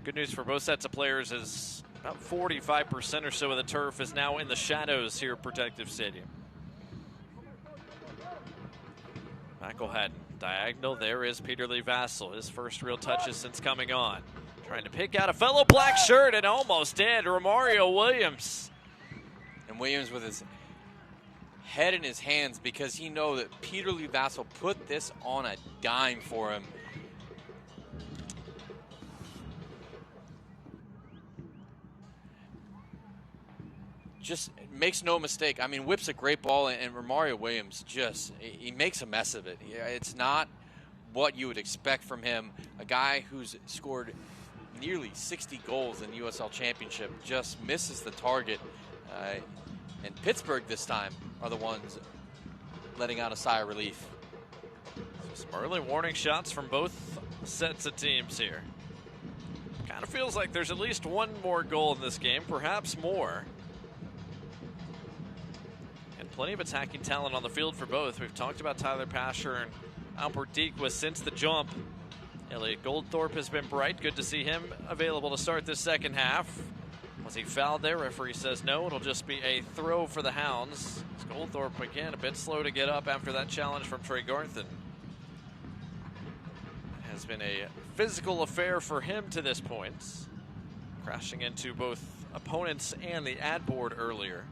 Good news for both sets of players is about 45% or so of the turf is now in the shadows here at Protective Stadium. McElhatton, diagonal. There is Peter Lee Vassell. His first real touches since coming on. Trying to pick out a fellow black shirt and almost did. Romario Williams. And Williams with his head in his hands because he knows that Peter Lee Vassell put this on a dime for him. Just makes no mistake. I mean, whips a great ball, and Romario Williams he makes a mess of it. It's not what you would expect from him. A guy who's scored nearly 60 goals in the USL Championship just misses the target. And Pittsburgh this time are the ones letting out a sigh of relief. So some early warning shots from both sets of teams here. Kind of feels like there's at least one more goal in this game, perhaps more. And plenty of attacking talent on the field for both. We've talked about Tyler Pasher and Albert Deekwa since the jump. Elliot Goldthorpe has been bright. Good to see him available to start this second half. Was he fouled there? Referee says no. It'll just be a throw for the Hounds. Goldthorpe again a bit slow to get up after that challenge from Trey Garthen. It has been a physical affair for him to this point. Crashing into both opponents and the ad board earlier.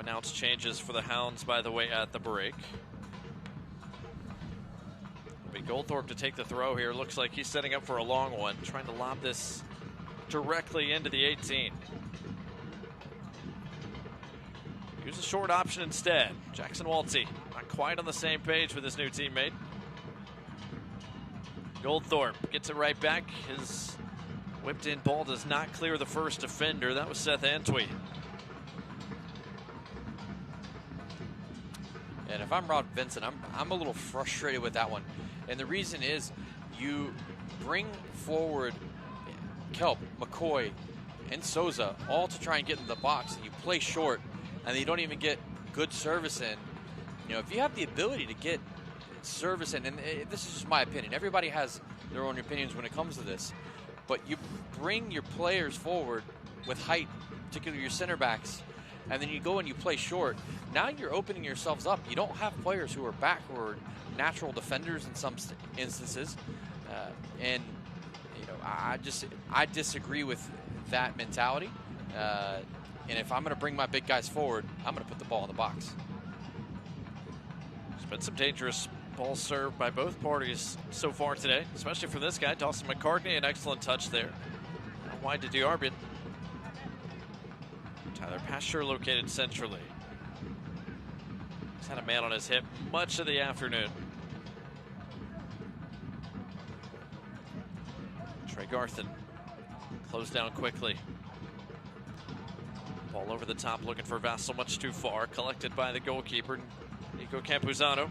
Announced changes for the Hounds, by the way, at the break. It'll be Goldthorpe to take the throw here. Looks like he's setting up for a long one, trying to lob this directly into the 18. Use a short option instead. Jackson Waltzy not quite on the same page with his new teammate. Goldthorpe gets it right back. His whipped in ball does not clear the first defender. That was Seth Antwi. And if I'm Rod Vincent, I'm a little frustrated with that one. And the reason is you bring forward Kelp, McCoy, and Souza all to try and get in the box, and you play short, and you don't even get good service in. You know, if you have the ability to get service in, and this is just my opinion. Everybody has their own opinions when it comes to this. But you bring your players forward with height, particularly your center backs, and then you go and you play short. Now you're opening yourselves up. You don't have players who are back or are natural defenders in some instances. And, you know, I disagree with that mentality. And if I'm going to bring my big guys forward, I'm going to put the ball in the box. There's been some dangerous balls served by both parties so far today, especially for this guy, Dawson McCartney. An excellent touch there. Now wide to Diarbin. Tyler Pasher located centrally. He's had a man on his hip much of the afternoon. Trey Garthen closed down quickly. Ball over the top, looking for Vassell, much too far. Collected by the goalkeeper, Nico Campuzano.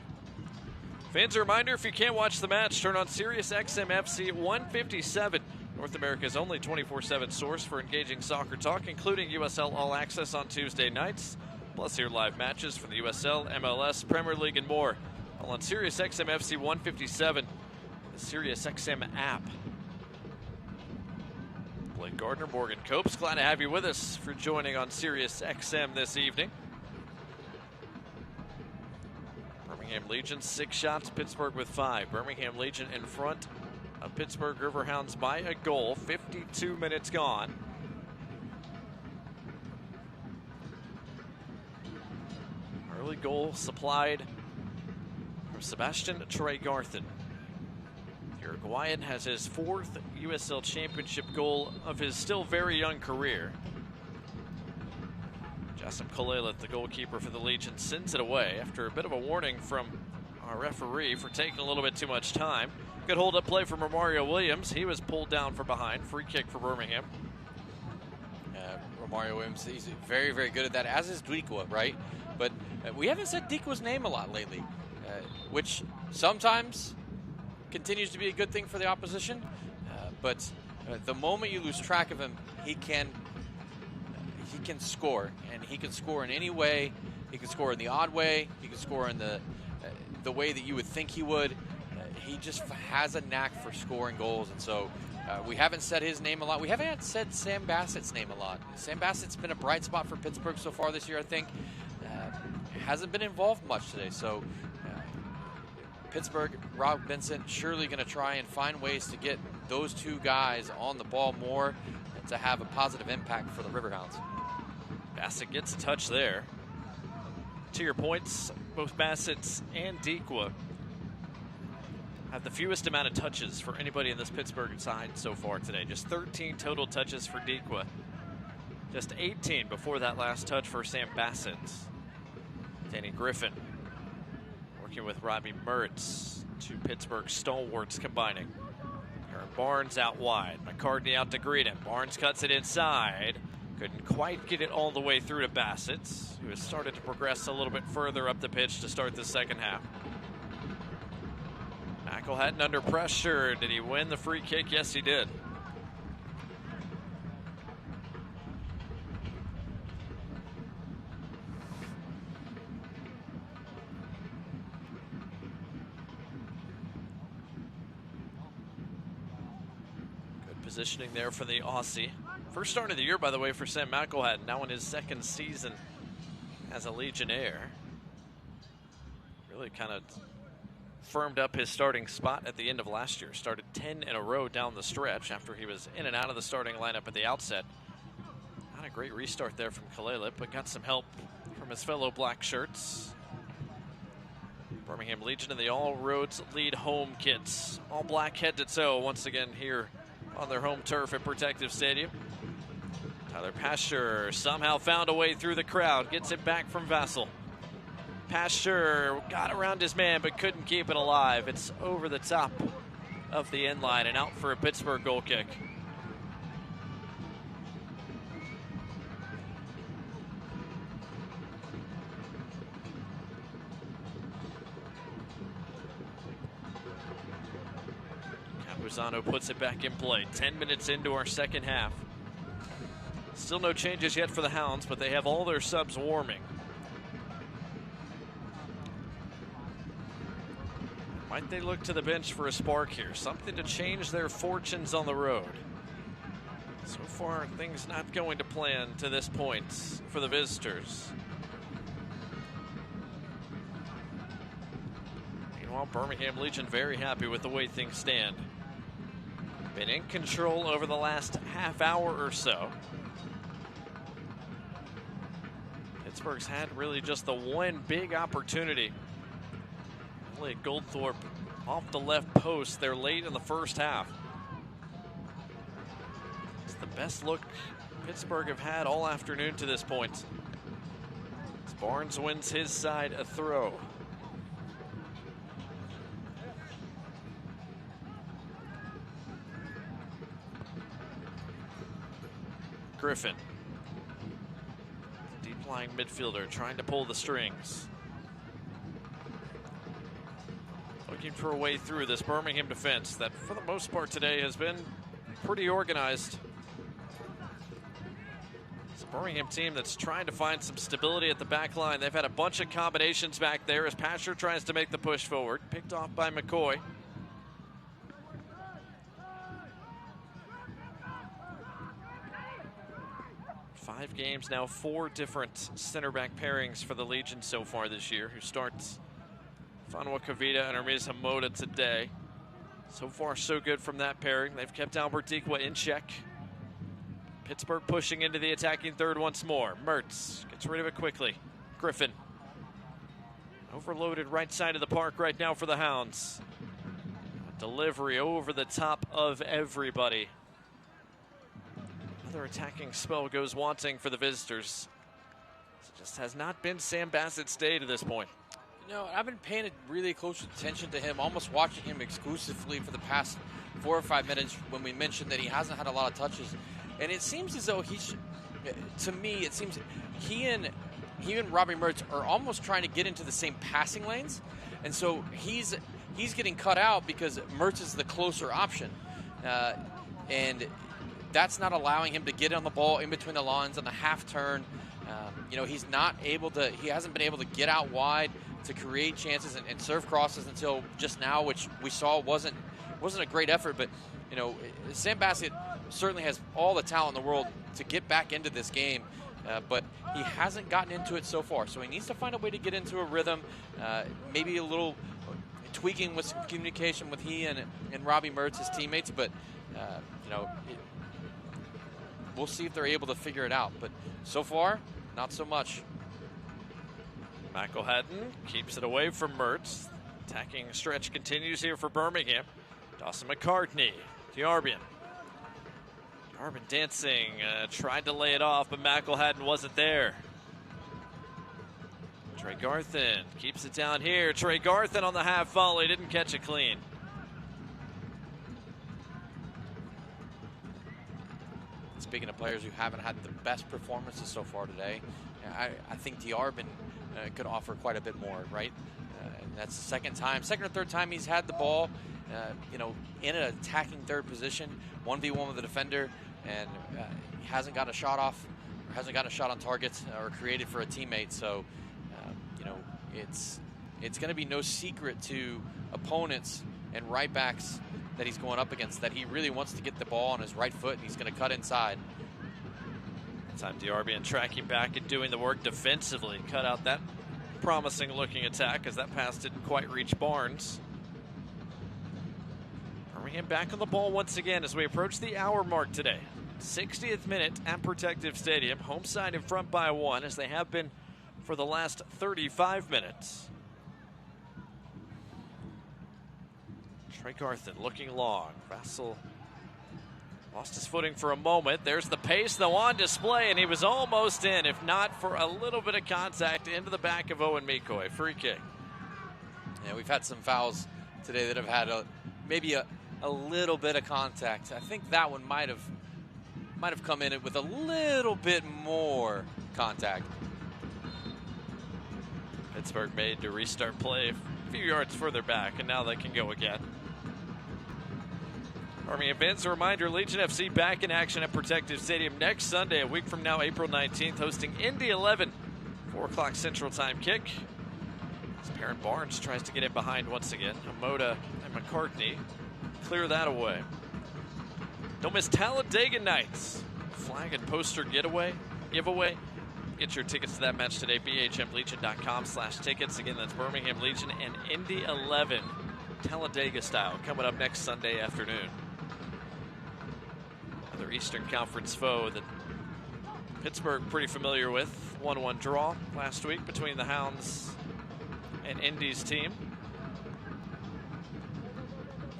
Fans, a reminder, if you can't watch the match, turn on Sirius XM FC 157. North America's only 24/7 source for engaging soccer talk, including USL All Access on Tuesday nights. Plus hear live matches from the USL, MLS, Premier League, and more. All on Sirius XM FC 157, the Sirius XM app. Blake Gardner, Morgan Copes, glad to have you with us for joining on Sirius XM this evening. Birmingham Legion 6 shots, Pittsburgh with 5. Birmingham Legion in front of Pittsburgh Riverhounds by a goal. 52 minutes gone. Early goal supplied from Sebastian Trey Garthen. The Uruguayan has his 4th USL Championship goal of his still very young career. Jassim Kolelet, the goalkeeper for the Legion, sends it away after a bit of a warning from our referee for taking a little bit too much time. Good hold-up play from Romario Williams. He was pulled down from behind. Free kick for Birmingham. Mario Williams. He's very, very good at that, as is Dikwa, right? But we haven't said Dikwa's name a lot lately, which sometimes continues to be a good thing for the opposition. But the moment you lose track of him, he can score, and he can score in any way. He can score in the odd way. He can score in the way that you would think he would. He just has a knack for scoring goals, and so we haven't said his name a lot. We haven't said Sam Bassett's name a lot. Sam Bassett's been a bright spot for Pittsburgh so far this year, I think. Hasn't been involved much today, so Pittsburgh, Rob Vincent, surely going to try and find ways to get those two guys on the ball more and to have a positive impact for the Riverhounds. Bassett gets a touch there. To your points, both Bassett and Dikwa have the fewest amount of touches for anybody in this Pittsburgh side so far today. Just 13 total touches for Dikwa. Just 18 before that last touch for Sam Bassett. Danny Griffin working with Robbie Mertz. Two Pittsburgh stalwarts combining. Aaron Barnes out wide. McCartney out to greet him. Barnes cuts it inside. Couldn't quite get it all the way through to Bassett, who has started to progress a little bit further up the pitch to start the second half. McElhatton under pressure. Did he win the free kick? Yes, he did. Good positioning there for the Aussie. First start of the year, by the way, for Sam McElhatton, now in his second season as a Legionnaire. Really kind of firmed up his starting spot at the end of last year. Started 10 in a row down the stretch after he was in and out of the starting lineup at the outset. Not a great restart there from Kalelip, but got some help from his fellow black shirts. Birmingham Legion and the All Roads Lead home kits. All black head to toe once again here on their home turf at Protective Stadium. Tyler Pasture somehow found a way through the crowd. Gets it back from Vassell. Pasture got around his man but couldn't keep it alive. It's over the top of the end line and out for a Pittsburgh goal kick. Capuzano puts it back in play. 10 minutes into our second half. Still no changes yet for the Hounds, but they have all their subs warming. Might they look to the bench for a spark here? Something to change their fortunes on the road. So far, things not going to plan to this point for the visitors. Meanwhile, Birmingham Legion very happy with the way things stand. Been in control over the last half hour or so. Pittsburgh's had really just the one big opportunity. Only Goldthorpe off the left post. They're late in the first half. It's the best look Pittsburgh have had all afternoon to this point. As Barnes wins his side a throw. Griffin. Deep-lying midfielder trying to pull the strings. Looking for a way through this Birmingham defense that, for the most part today, has been pretty organized. It's a Birmingham team that's trying to find some stability at the back line. They've had a bunch of combinations back there as Pasher tries to make the push forward. Picked off by McCoy. Five games now, 4 different center back pairings for the Legion so far this year, who starts Fanwa Kavita and Hermes Hamoda today. So far, so good from that pairing. They've kept Albert Dikwa in check. Pittsburgh pushing into the attacking third once more. Mertz gets rid of it quickly. Griffin. Overloaded right side of the park right now for the Hounds. A delivery over the top of everybody. Another attacking spell goes wanting for the visitors. It just has not been Sam Bassett's day to this point. You know, I've been paying really close attention to him, almost watching him exclusively for the past 4 or 5 minutes when we mentioned that he hasn't had a lot of touches. And it seems as though to me, it seems he and Robbie Mertz are almost trying to get into the same passing lanes, and so he's getting cut out because Mertz is the closer option, and that's not allowing him to get on the ball in between the lines on the half turn. He's not able to. He hasn't been able to get out wide to create chances and serve crosses until just now, which we saw wasn't a great effort. But Sam Bassett certainly has all the talent in the world to get back into this game, but he hasn't gotten into it so far. So he needs to find a way to get into a rhythm, maybe a little tweaking with some communication with he and Robbie Mertz, his teammates. But we'll see if they're able to figure it out. But so far, not so much. McElhatton keeps it away from Mertz. Attacking stretch continues here for Birmingham. Dawson McCartney, Diarbian. Diarbian dancing, tried to lay it off, but McElhatton wasn't there. Trey Garthen keeps it down here. Trey Garthen on the half volley, didn't catch it clean. Speaking of players who haven't had the best performances so far today, I think Diarbian could offer quite a bit more, right? And that's the second or third time he's had the ball, in an attacking third position, 1v1 with the defender, and he hasn't got a shot off, or hasn't got a shot on targets, or created for a teammate. So, it's going to be no secret to opponents and right backs that he's going up against that he really wants to get the ball on his right foot, and he's going to cut inside. Time Diarbian tracking back and doing the work defensively. Cut out that promising looking attack as that pass didn't quite reach Barnes. Birmingham back on the ball once again as we approach the hour mark today. 60th minute at Protective Stadium. Home side in front by 1 as they have been for the last 35 minutes. Trey Garthen looking long. Vassell lost his footing for a moment. There's the pace, though, on display, and he was almost in, if not for a little bit of contact into the back of Owen Mikoy. Free kick. Yeah, we've had some fouls today that have had maybe a little bit of contact. I think that one might have come in with a little bit more contact. Pittsburgh made to restart play a few yards further back, and now they can go again. Birmingham fans, a reminder, Legion FC back in action at Protective Stadium next Sunday, a week from now, April 19th, hosting Indy 11, 4 o'clock Central Time kick. As Perrin Barnes tries to get in behind once again. Amoda and McCartney clear that away. Don't miss Talladega Nights. Flag and poster giveaway. Get your tickets to that match today, bhmlegion.com/tickets. Again, that's Birmingham Legion and Indy 11, Talladega style, coming up next Sunday afternoon. Another Eastern Conference foe that Pittsburgh pretty familiar with. 1-1 draw last week between the Hounds and Indy's team.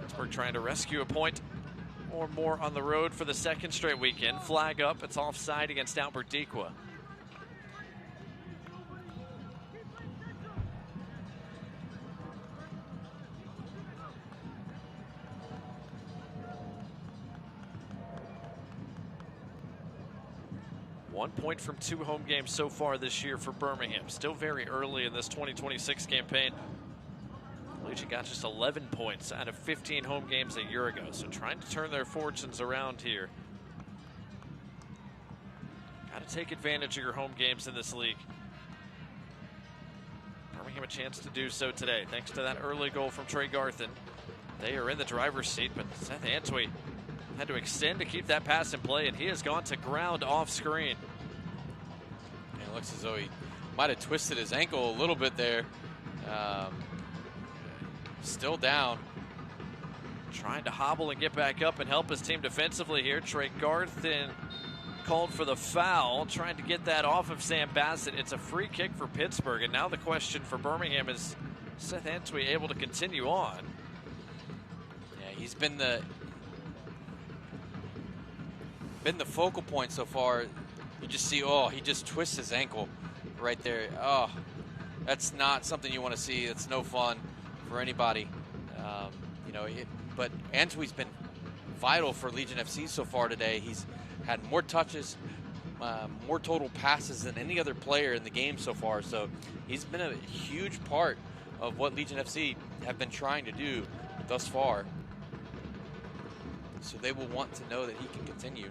Pittsburgh trying to rescue a point or more on the road for the second straight weekend. Flag up, it's offside against Albert Dequa. One point from 2 home games so far this year for Birmingham. Still very early in this 2026 campaign. Legion got just 11 points out of 15 home games a year ago, so trying to turn their fortunes around here. Got to take advantage of your home games in this league. Birmingham a chance to do so today, thanks to that early goal from Trey Garthen. They are in the driver's seat, but Seth Antwi had to extend to keep that pass in play, and he has gone to ground off screen. And it looks as though he might have twisted his ankle a little bit there. Still down. Trying to hobble and get back up and help his team defensively here. Trey Garthen called for the foul, trying to get that off of Sam Bassett. It's a free kick for Pittsburgh, and now the question for Birmingham is Seth Antwi able to continue on? Yeah, he's been the focal point so far. You just see, he just twists his ankle right there. Oh, that's not something you want to see. It's no fun for anybody. But Antwi's been vital for Legion FC so far today. He's had more touches, more total passes than any other player in the game so far. So he's been a huge part of what Legion FC have been trying to do thus far. So they will want to know that he can continue.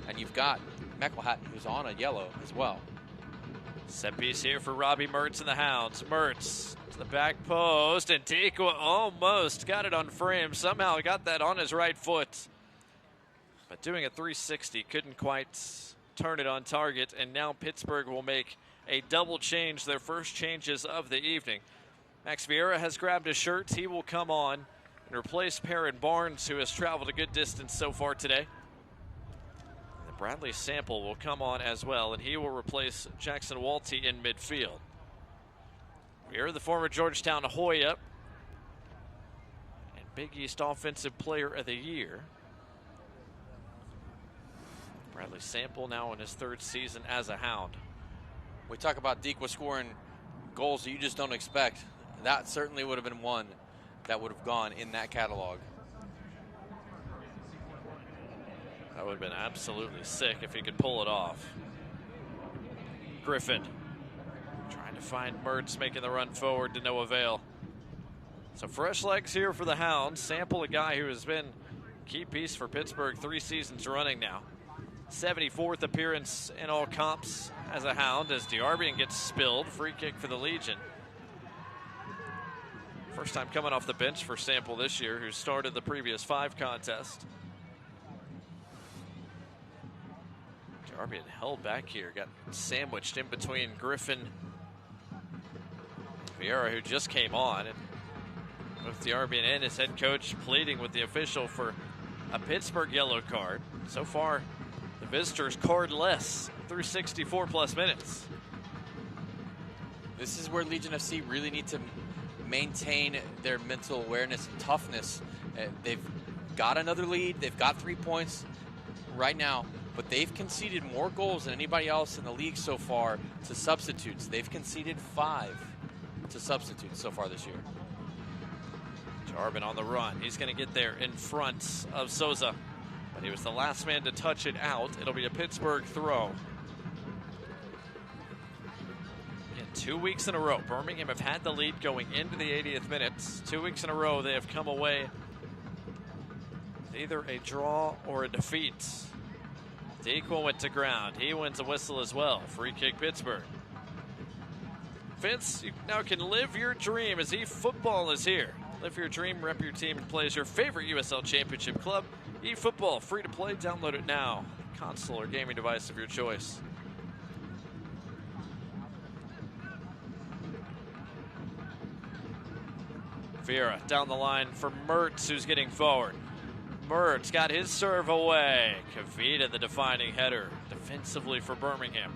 And you've got Meckelhatton, who's on a yellow as well. Set piece here for Robbie Mertz and the Hounds. Mertz to the back post, and Tikwa almost got it on frame. Somehow got that on his right foot. But doing a 360, couldn't quite turn it on target. And now Pittsburgh will make a double change, their first changes of the evening. Max Vieira has grabbed his shirt. He will come on and replace Perrin Barnes, who has traveled a good distance so far today. And Bradley Sample will come on as well, and he will replace Jackson Walty in midfield. Vieira, the former Georgetown Hoya and Big East Offensive Player of the Year. Bradley Sample now in his third season as a Hound. We talk about Dikwa scoring goals that you just don't expect. That certainly would have been one that would have gone in that catalog. That would have been absolutely sick if he could pull it off. Griffin trying to find Mertz, making the run forward to no avail. So fresh legs here for the Hounds. Sample, a guy who has been a key piece for Pittsburgh 3 seasons running now. 74th appearance in all comps as a Hound, as Diarbian gets spilled. Free kick for the Legion. First time coming off the bench for Sample this year, who started the previous 5 contests. Diarbian held back here, got sandwiched in between Griffin and Vieira, who just came on. And both Diarbian and his head coach pleading with the official for a Pittsburgh yellow card. So far, the visitors cardless through 64 plus minutes. This is where Legion FC really need to maintain their mental awareness and toughness. They've got another lead. They've got 3 points right now, but they've conceded more goals than anybody else in the league so far to substitutes. They've conceded 5 to substitutes so far this year. Jarbin on the run. He's going to get there in front of Souza, but he was the last man to touch it out. It'll be a Pittsburgh throw. 2 weeks in a row, Birmingham have had the lead going into the 80th minute. 2 weeks in a row, they have come away with either a draw or a defeat. Tikwa went to ground. He wins a whistle as well. Free kick, Pittsburgh. Vince, you now can live your dream as eFootball is here. Live your dream, rep your team, and play as your favorite USL Championship club. eFootball, free to play. Download it now. Console or gaming device of your choice. Vieira down the line for Mertz, who's getting forward. Mertz got his serve away. Kavita, the defining header, defensively for Birmingham.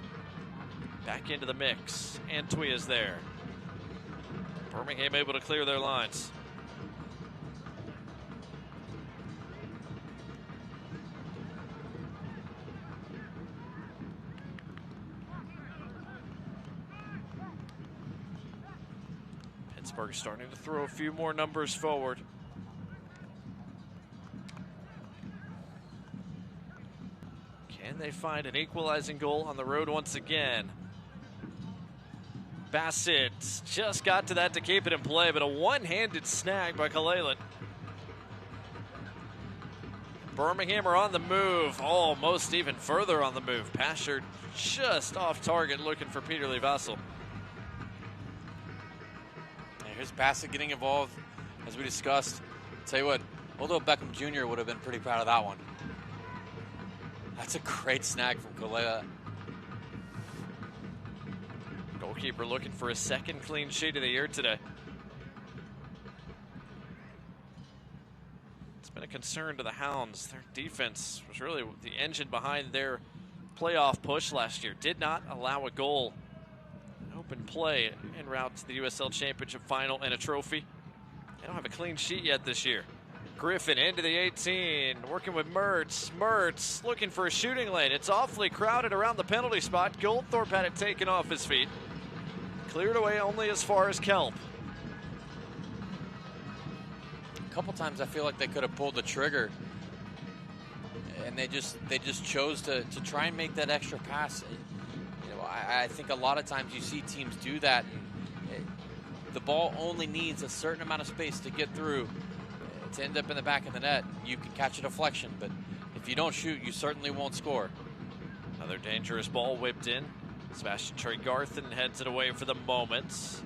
Back into the mix. Antwi is there. Birmingham able to clear their lines. Pittsburgh starting to throw a few more numbers forward. Can they find an equalizing goal on the road once again? Bassett just got to that to keep it in play, but a one-handed snag by Kalelit. Birmingham are on the move, almost even further on the move. Pasher just off target looking for Peter Lee Vassell. Here's Bassett getting involved, as we discussed. I'll tell you what, Odell Beckham Jr. would have been pretty proud of that one. That's a great snag from Kalea. Goalkeeper looking for a second clean sheet of the year today. It's been a concern to the Hounds. Their defense was really the engine behind their playoff push last year. Did not allow a goal. Open play en route to the USL Championship final and a trophy. They don't have a clean sheet yet this year. Griffin into the 18, working with Mertz. Mertz looking for a shooting lane. It's awfully crowded around the penalty spot. Goldthorpe had it taken off his feet. Cleared away only as far as Kelp. A couple times I feel like they could have pulled the trigger and they just chose to try and make that extra pass. You know, I think a lot of times you see teams do that, and the ball only needs a certain amount of space to get through to end up in the back of the net. You can catch a deflection, but if you don't shoot, you certainly won't score. Another dangerous ball whipped in. Sebastian Tregarthen heads it away for the moment.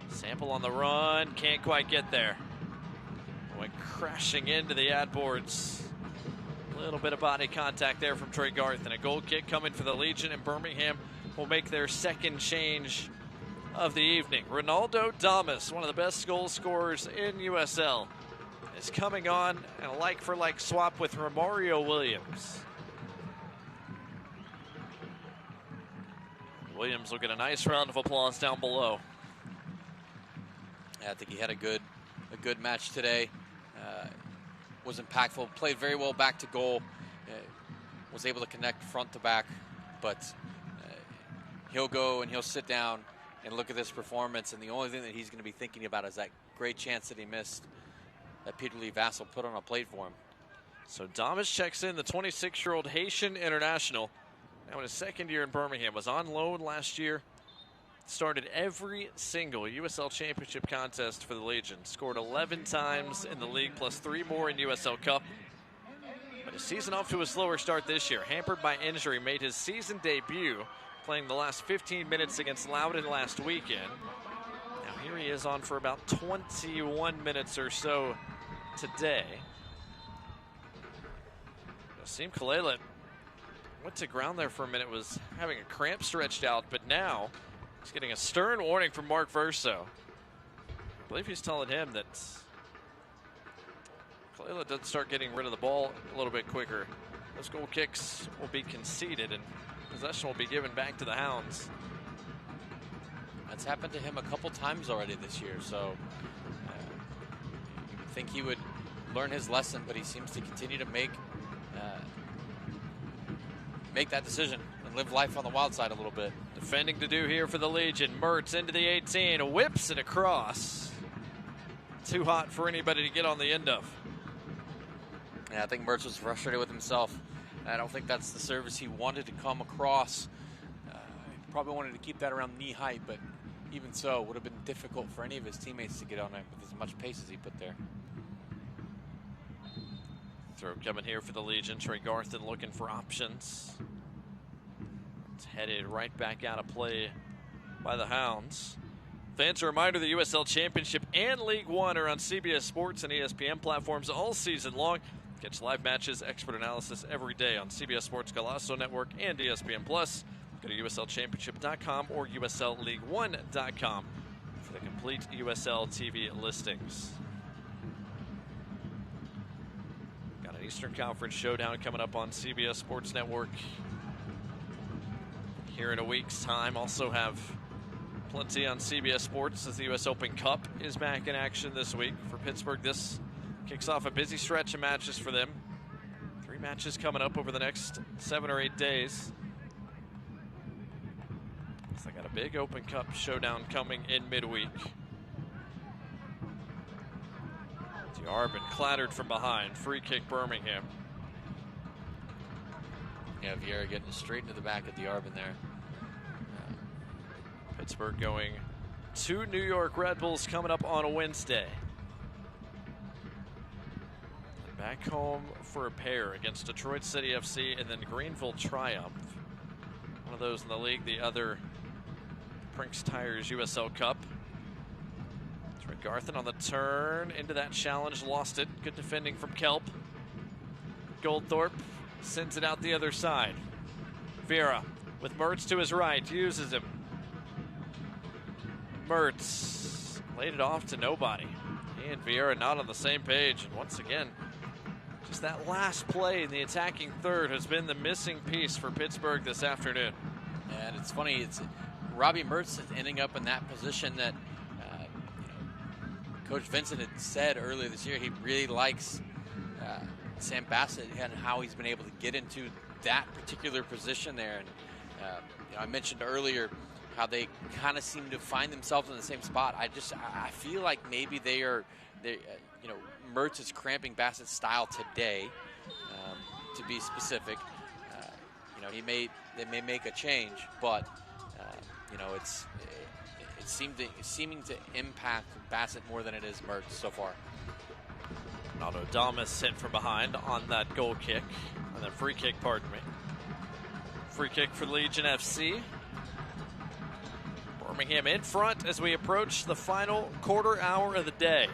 Sample on the run, can't quite get there. Went crashing into the ad boards. A little bit of body contact there from Tregarthen. A goal kick coming for the Legion, and Birmingham will make their second change of the evening. Ronaldo Damas, one of the best goal scorers in USL, is coming on and a like-for-like swap with Romario Williams. Williams will get a nice round of applause down below. Yeah, I think he had a good match today. Was impactful, played very well back to goal, was able to connect front to back, but he'll go and he'll sit down and look at this performance, and the only thing that he's going to be thinking about is that great chance that he missed that Peter Lee Vassell put on a plate for him. So Damas checks in, the 26-year-old Haitian international. Now in his second year in Birmingham, was on loan last year. Started every single USL Championship contest for the Legion. Scored 11 times in the league, plus 3 more in USL Cup. But his season off to a slower start this year. Hampered by injury, made his season debut, playing the last 15 minutes against Loudoun last weekend. Now here he is on for about 21 minutes or so today. Nassim Khalele went to ground there for a minute, was having a cramp stretched out, but now he's getting a stern warning from Mark Verso. I believe he's telling him that Khalele doesn't start getting rid of the ball a little bit quicker, those goal kicks will be conceded and possession will be given back to the Hounds. That's happened to him a couple times already this year, so you would think he would learn his lesson, but he seems to continue to make that decision and live life on the wild side a little bit. Defending to do here for the Legion. Mertz into the 18, whips it across. Too hot for anybody to get on the end of. Yeah, I think Mertz was frustrated with himself. I don't think that's the service he wanted to come across. He probably wanted to keep that around knee height, but even so, it would have been difficult for any of his teammates to get on it with as much pace as he put there. Throw coming here for the Legion. Tregarthen looking for options. It's headed right back out of play by the Hounds. Fans, a reminder, the USL Championship and League One are on CBS Sports and ESPN platforms all season long. Catch live matches, expert analysis every day on CBS Sports Golazo Network and ESPN+. Go to USLChampionship.com or USLLeague1.com for the complete USL TV listings. Got an Eastern Conference showdown coming up on CBS Sports Network here in a week's time. Also have plenty on CBS Sports as the US Open Cup is back in action this week for Pittsburgh. This kicks off a busy stretch of matches for them. 3 matches coming up over the next 7 or 8 days. So they got a big Open Cup showdown coming in midweek. Diarbin clattered from behind. Free kick Birmingham. Yeah, Vieira getting straight into the back of Diarbin there. Pittsburgh going to New York Red Bulls coming up on a Wednesday. And back home for a pair against Detroit City FC and then Greenville Triumph. One of those in the league, the other Brinks Tires USL Cup. Tregarthen on the turn into that challenge, lost it. Good defending from Kelp. Goldthorpe sends it out the other side. Vieira with Mertz to his right, uses him. Mertz laid it off to nobody. He and Vieira not on the same page. And once again, just that last play in the attacking third has been the missing piece for Pittsburgh this afternoon. And it's funny, it's Robbie Mertz ending up in that position that Coach Vincent had said earlier this year he really likes Sam Bassett and how he's been able to get into that particular position there. And I mentioned earlier how they kind of seem to find themselves in the same spot. I feel like maybe Mertz is cramping Bassett's style today. to be specific. You know, they may make a change, but you know, it's seeming to impact Bassett more than it is Mertz so far. Ronaldo Damas hit from behind on that goal kick, on that free kick, pardon me. Free kick for Legion FC. Birmingham in front as we approach the final quarter hour of the day.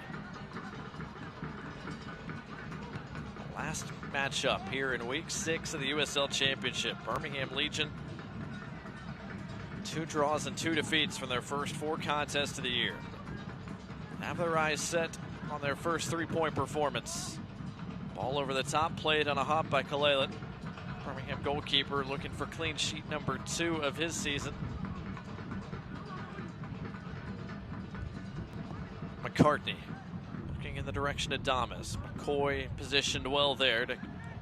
Last matchup here in week 6 of the USL Championship. Birmingham Legion, 2 draws and 2 defeats from their first 4 contests of the year. Have their eyes set on their first 3-point performance. Ball over the top, played on a hop by Kalelit. Birmingham goalkeeper looking for clean sheet number 2 of his season. McCartney looking in the direction of Damas. McCoy positioned well there to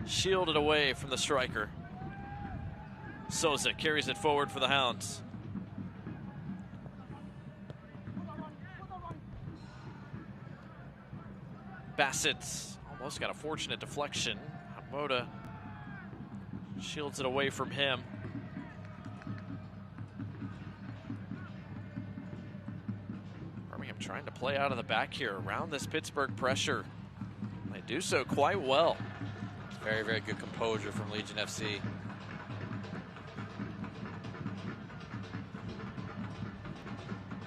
shield it away from the striker. Souza carries it forward for the Hounds. Bassett almost got a fortunate deflection. Hamoda shields it away from him. Birmingham trying to play out of the back here around this Pittsburgh pressure. They do so quite well. Very, very good composure from Legion FC.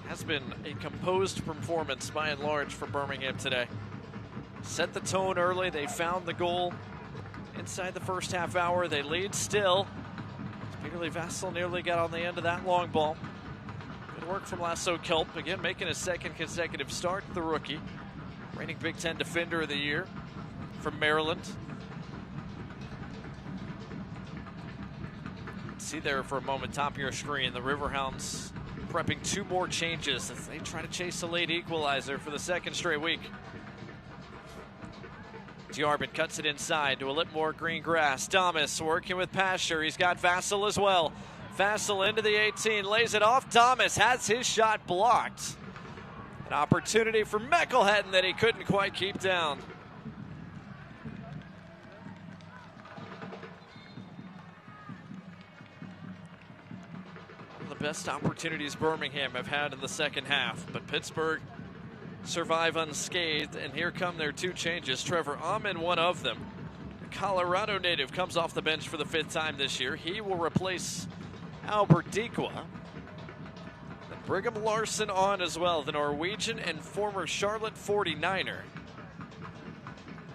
Has been a composed performance by and large for Birmingham today. Set the tone early. They found the goal inside the first half hour. They lead still. Peterly Vassell nearly got on the end of that long ball. Good work from Lasso Kelp. Again, making a second consecutive start, the rookie. Reigning Big Ten Defender of the Year from Maryland. See there for a moment, top of your screen, the Riverhounds prepping 2 more changes as they try to chase a late equalizer for the 2nd straight week. Djarbin cuts it inside to a little more green grass. Damas working with Pasher. He's got Vassell as well. Vassell into the 18, lays it off. Damas has his shot blocked. An opportunity for Meckelhead that he couldn't quite keep down. One of the best opportunities Birmingham have had in the second half, but Pittsburgh survive unscathed, and here come their 2 changes. Trevor Ahman, one of them. The Colorado native comes off the bench for the 5th time this year. He will replace Albert Dikwa. Then Brigham Larson on as well, the Norwegian and former Charlotte 49er.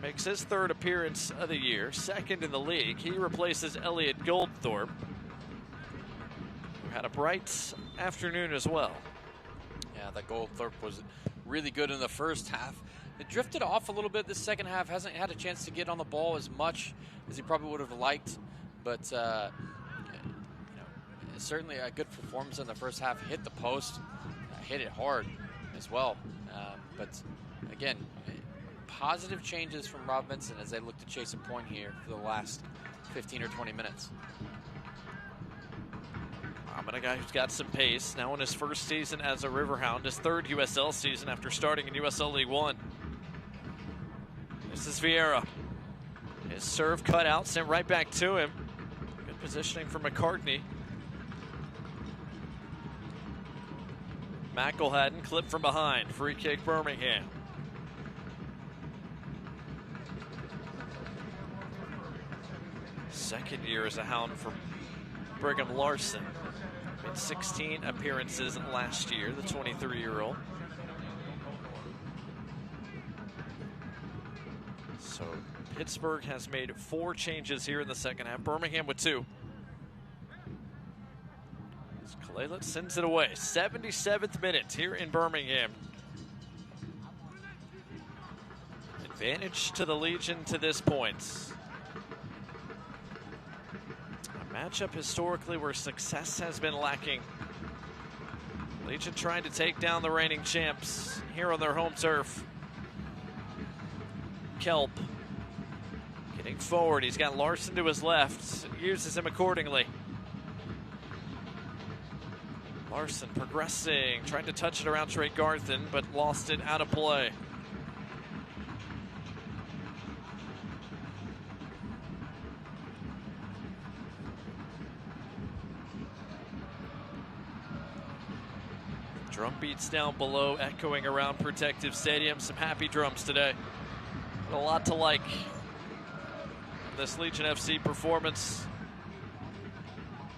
Makes his 3rd appearance of the year, 2nd in the league. He replaces Elliot Goldthorpe, who had a bright afternoon as well. Yeah, that Goldthorpe was really good in the first half. It drifted off a little bit this second half. Hasn't had a chance to get on the ball as much as he probably would have liked. But you know, certainly a good performance in the first half. Hit the post, hit it hard as well. But again, positive changes from Rob Benson as they look to chase a point here for the last 15 or 20 minutes. I'm a guy who's got some pace, now in his first season as a Riverhound, his 3rd USL season after starting in USL League One. This is Vieira. His serve cut out, sent right back to him. Good positioning for McCartney. McElhatton clipped from behind. Free kick Birmingham. Second year as a Hound for Brigham Larson. Made 16 appearances last year, the 23-year-old. So Pittsburgh has made 4 changes here in the second half. Birmingham with 2. Kalelit sends it away. 77th minute here in Birmingham. Advantage to the Legion to this point. Matchup historically where success has been lacking. Legion trying to take down the reigning champs here on their home turf. Kelp getting forward. He's got Larson to his left. Uses him accordingly. Larson progressing, trying to touch it around Trey Garthen, but lost it out of play. Drum beats down below, echoing around Protective Stadium. Some happy drums today. A lot to like. This Legion FC performance.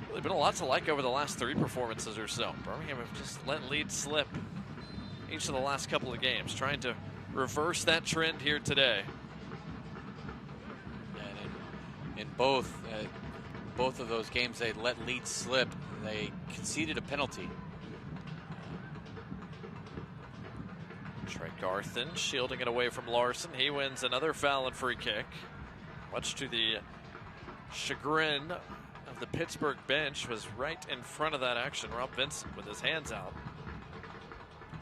Really been a lot to like over the last 3 performances or so. Birmingham have just let leads slip each of the last couple of games, trying to reverse that trend here today. And in both of those games, they let leads slip. They conceded a penalty. Trey Garthen shielding it away from Larson. He wins another foul and free kick, much to the chagrin of the Pittsburgh bench. Was right in front of that action. Rob Vincent with his hands out.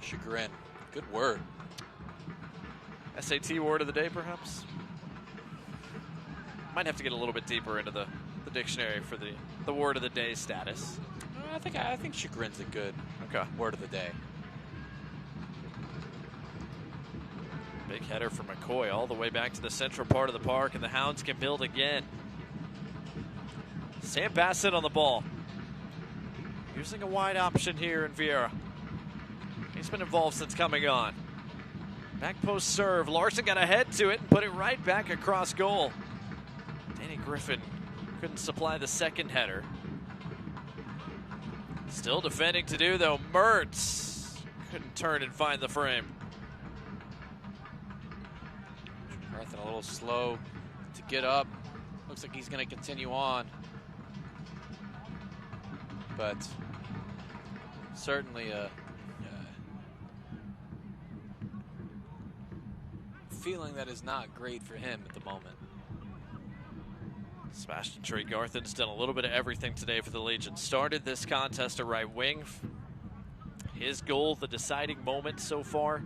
Chagrin, good word. SAT word of the day, perhaps? Might have to get a little bit deeper into the dictionary for the word of the day status. I think chagrin's a good word of the day. Big header from McCoy all the way back to the central part of the park, and the Hounds can build again. Sam Bassett on the ball. Using a wide option here in Vieira. He's been involved since coming on. Back post serve. Larson got a head to it and put it right back across goal. Danny Griffin couldn't supply the second header. Still defending to do, though. Mertz couldn't turn and find the frame. Garthen a little slow to get up. Looks like he's going to continue on. But certainly a feeling that is not great for him at the moment. Sebastian Trey Garthen's done a little bit of everything today for the Legion. Started this contest at right wing. His goal, the deciding moment so far.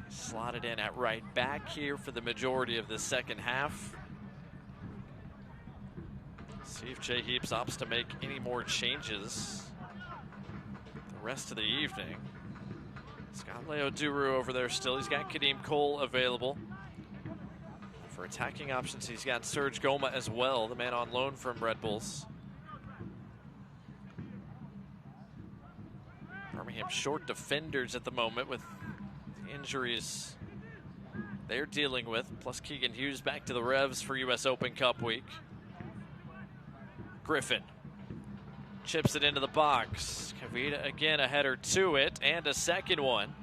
Slotted in at right back here for the majority of the second half. See if Jay Heaps opts to make any more changes the rest of the evening. He's got Leo Duru over there still. He's got Kadeem Cole available. For attacking options, he's got Serge Goma as well, the man on loan from Red Bulls. Birmingham short defenders at the moment with the injuries they're dealing with, plus Keegan Hughes back to the Revs for US Open Cup week. Griffin chips it into the box. Kavita again a header to it and a second one.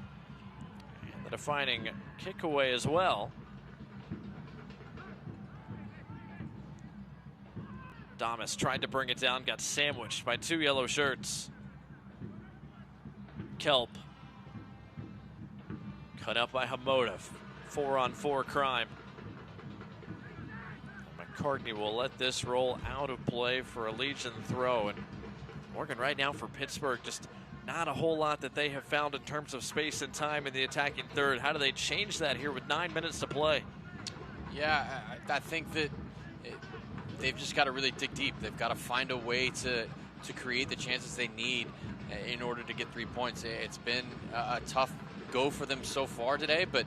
And the defining kick away as well. Damas tried to bring it down, got sandwiched by 2 yellow shirts. Kelp. Cut up by Hamodov. 4-on-4 crime. McCartney will let this roll out of play for a Legion throw. And Morgan right now for Pittsburgh, just not a whole lot that they have found in terms of space and time in the attacking third. How do they change that here with 9 minutes to play? Yeah, I think that they've just got to really dig deep. They've got to find a way to create the chances they need in order to get 3 points. It's been a tough go for them so far today, but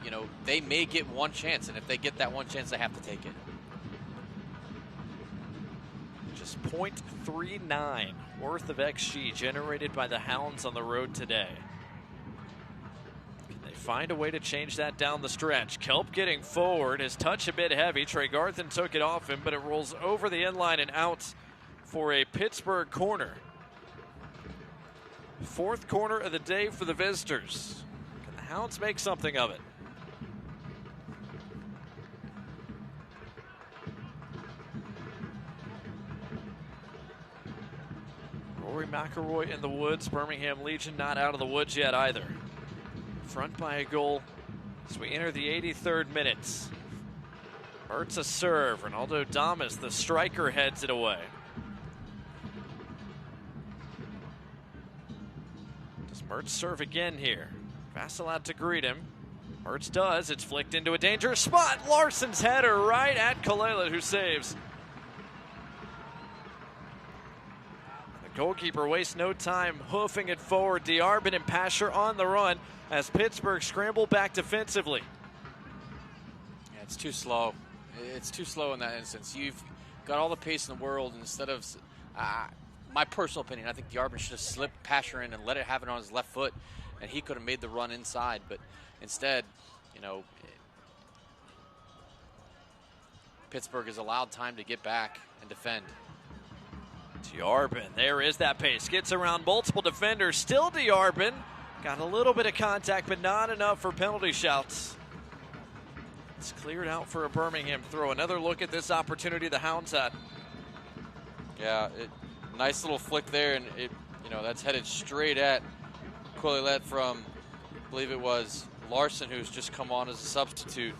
you know, they may get one chance, and if they get that one chance, they have to take it. Just .39 worth of XG generated by the Hounds on the road today. Can they find a way to change that down the stretch? Kelp getting forward, his touch a bit heavy. Trey Garthen took it off him, but it rolls over the end line and out for a Pittsburgh corner. 4th corner of the day for the visitors. Can the Hounds make something of it? Rory McIlroy in the woods. Birmingham Legion not out of the woods yet either. Front by a goal as we enter the 83rd minutes. Mertz a serve. Ronaldo Damas, the striker, heads it away. Does Mertz serve again here? Vassell out to greet him. Mertz does. It's flicked into a dangerous spot. Larson's header right at Kalele, who saves. Goalkeeper wastes no time hoofing it forward. Diarbin and Pasher on the run as Pittsburgh scramble back defensively. Yeah, it's too slow. It's too slow in that instance. You've got all the pace in the world, and instead of my personal opinion, I think Diarbin should have slipped Pasher in and let it have it on his left foot, and he could have made the run inside. But instead, you know, Pittsburgh has allowed time to get back and defend. Diarbin, there is that pace. Gets around multiple defenders. Still Diarbin. Got a little bit of contact, but not enough for penalty shouts. It's cleared out for a Birmingham throw. Another look at this opportunity the Hounds had. Yeah, nice little flick there, and that's headed straight at Quillet from, I believe it was Larson, who's just come on as a substitute.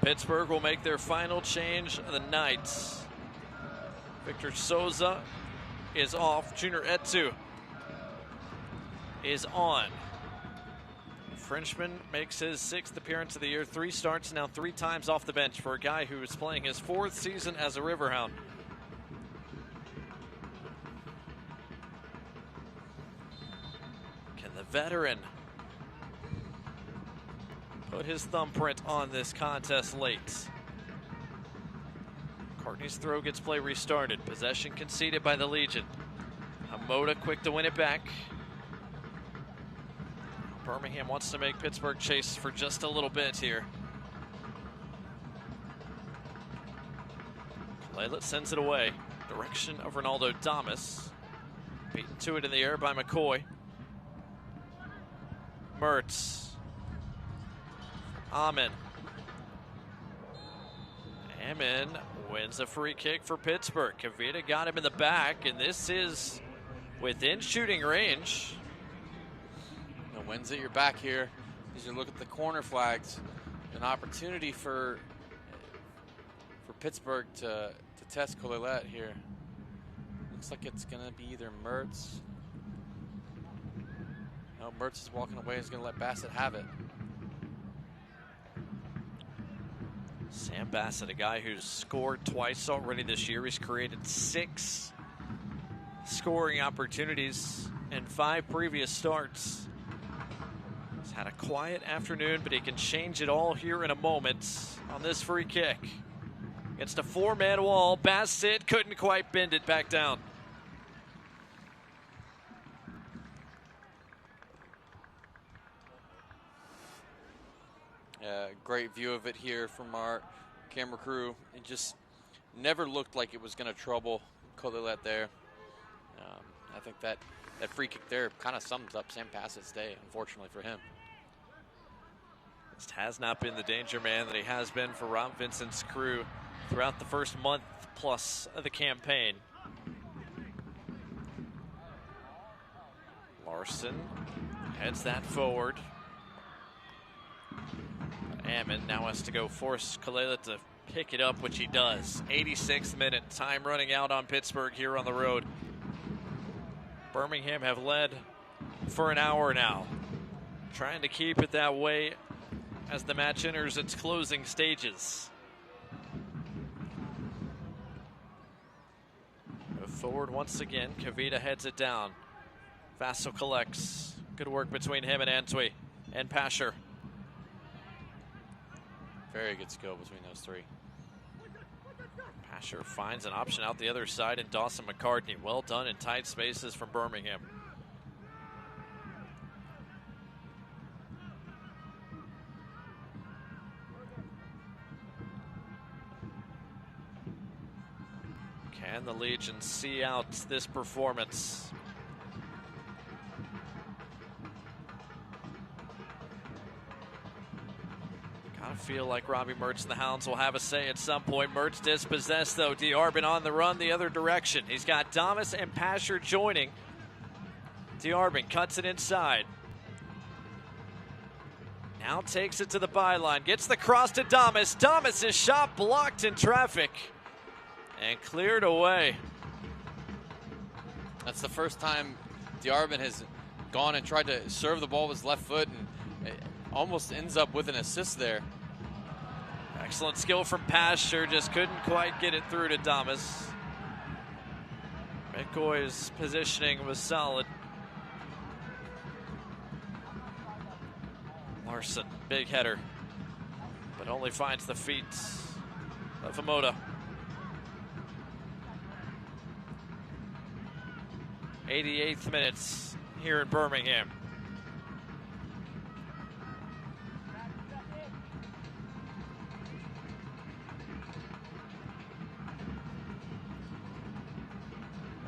Pittsburgh will make their final change of the night. Victor Souza is off. Junior Etu is on. Frenchman makes his 6th appearance of the year. 3 starts, now 3 times off the bench for a guy who is playing his 4th season as a Riverhound. Can the veteran put his thumbprint on this contest late? Courtney's throw gets play restarted. Possession conceded by the Legion. Hamoda quick to win it back. Birmingham wants to make Pittsburgh chase for just a little bit here. Laylet sends it away. Direction of Ronaldo Damas. Beaten to it in the air by McCoy. Mertz. Amin. Amin wins a free kick for Pittsburgh. Kavita got him in the back, and this is within shooting range. Wins at your back here. As you look at the corner flags, an opportunity for Pittsburgh to test Quillet here. Looks like it's going to be either Mertz. No, Mertz is walking away. He's going to let Bassett have it. Sam Bassett, a guy who's scored twice already this year. He's created 6 scoring opportunities in 5 previous starts. He's had a quiet afternoon, but he can change it all here in a moment on this free kick. Against a 4-man wall, Bassett couldn't quite bend it back down. Great view of it here from our camera crew. It just never looked like it was going to trouble Quillet there. I think that free kick there kind of sums up Sam Bassett's day, unfortunately for him. This has not been the danger man that he has been for Rob Vincent's crew throughout the first month plus of the campaign. Larson heads that forward. Ammon now has to go force Quillet to pick it up, which he does. 86th minute, time running out on Pittsburgh here on the road. Birmingham have led for an hour now, trying to keep it that way as the match enters its closing stages. Go forward once again. Kavita heads it down. Vassal collects. Good work between him and Antwi and Pasher. Very good skill between those 3. Pasher finds an option out the other side, and Dawson McCartney. Well done in tight spaces from Birmingham. Can the Legion see out this performance? I feel like Robbie Mertz and the Hounds will have a say at some point. Mertz dispossessed, though. Diarbin on the run the other direction. He's got Damas and Pasher joining. Diarbin cuts it inside. Now takes it to the byline. Gets the cross to Damas. Damas' shot blocked in traffic and cleared away. That's the first time Diarbin has gone and tried to serve the ball with his left foot, and it almost ends up with an assist there. Excellent skill from Pasher, just couldn't quite get it through to Damas. McCoy's positioning was solid. Larson, big header, but only finds the feet of Hamoda. 88th minutes here in Birmingham.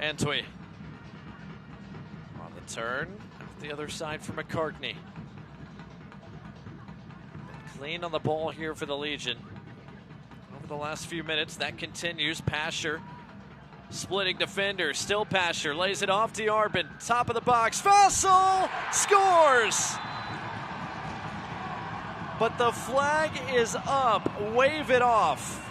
Antwi on the turn, the other side for McCartney. Clean on the ball here for the Legion. Over the last few minutes, that continues. Pasher splitting defenders. Still Pasher lays it off to Arbin. Top of the box. Fassel scores! But the flag is up. Wave it off.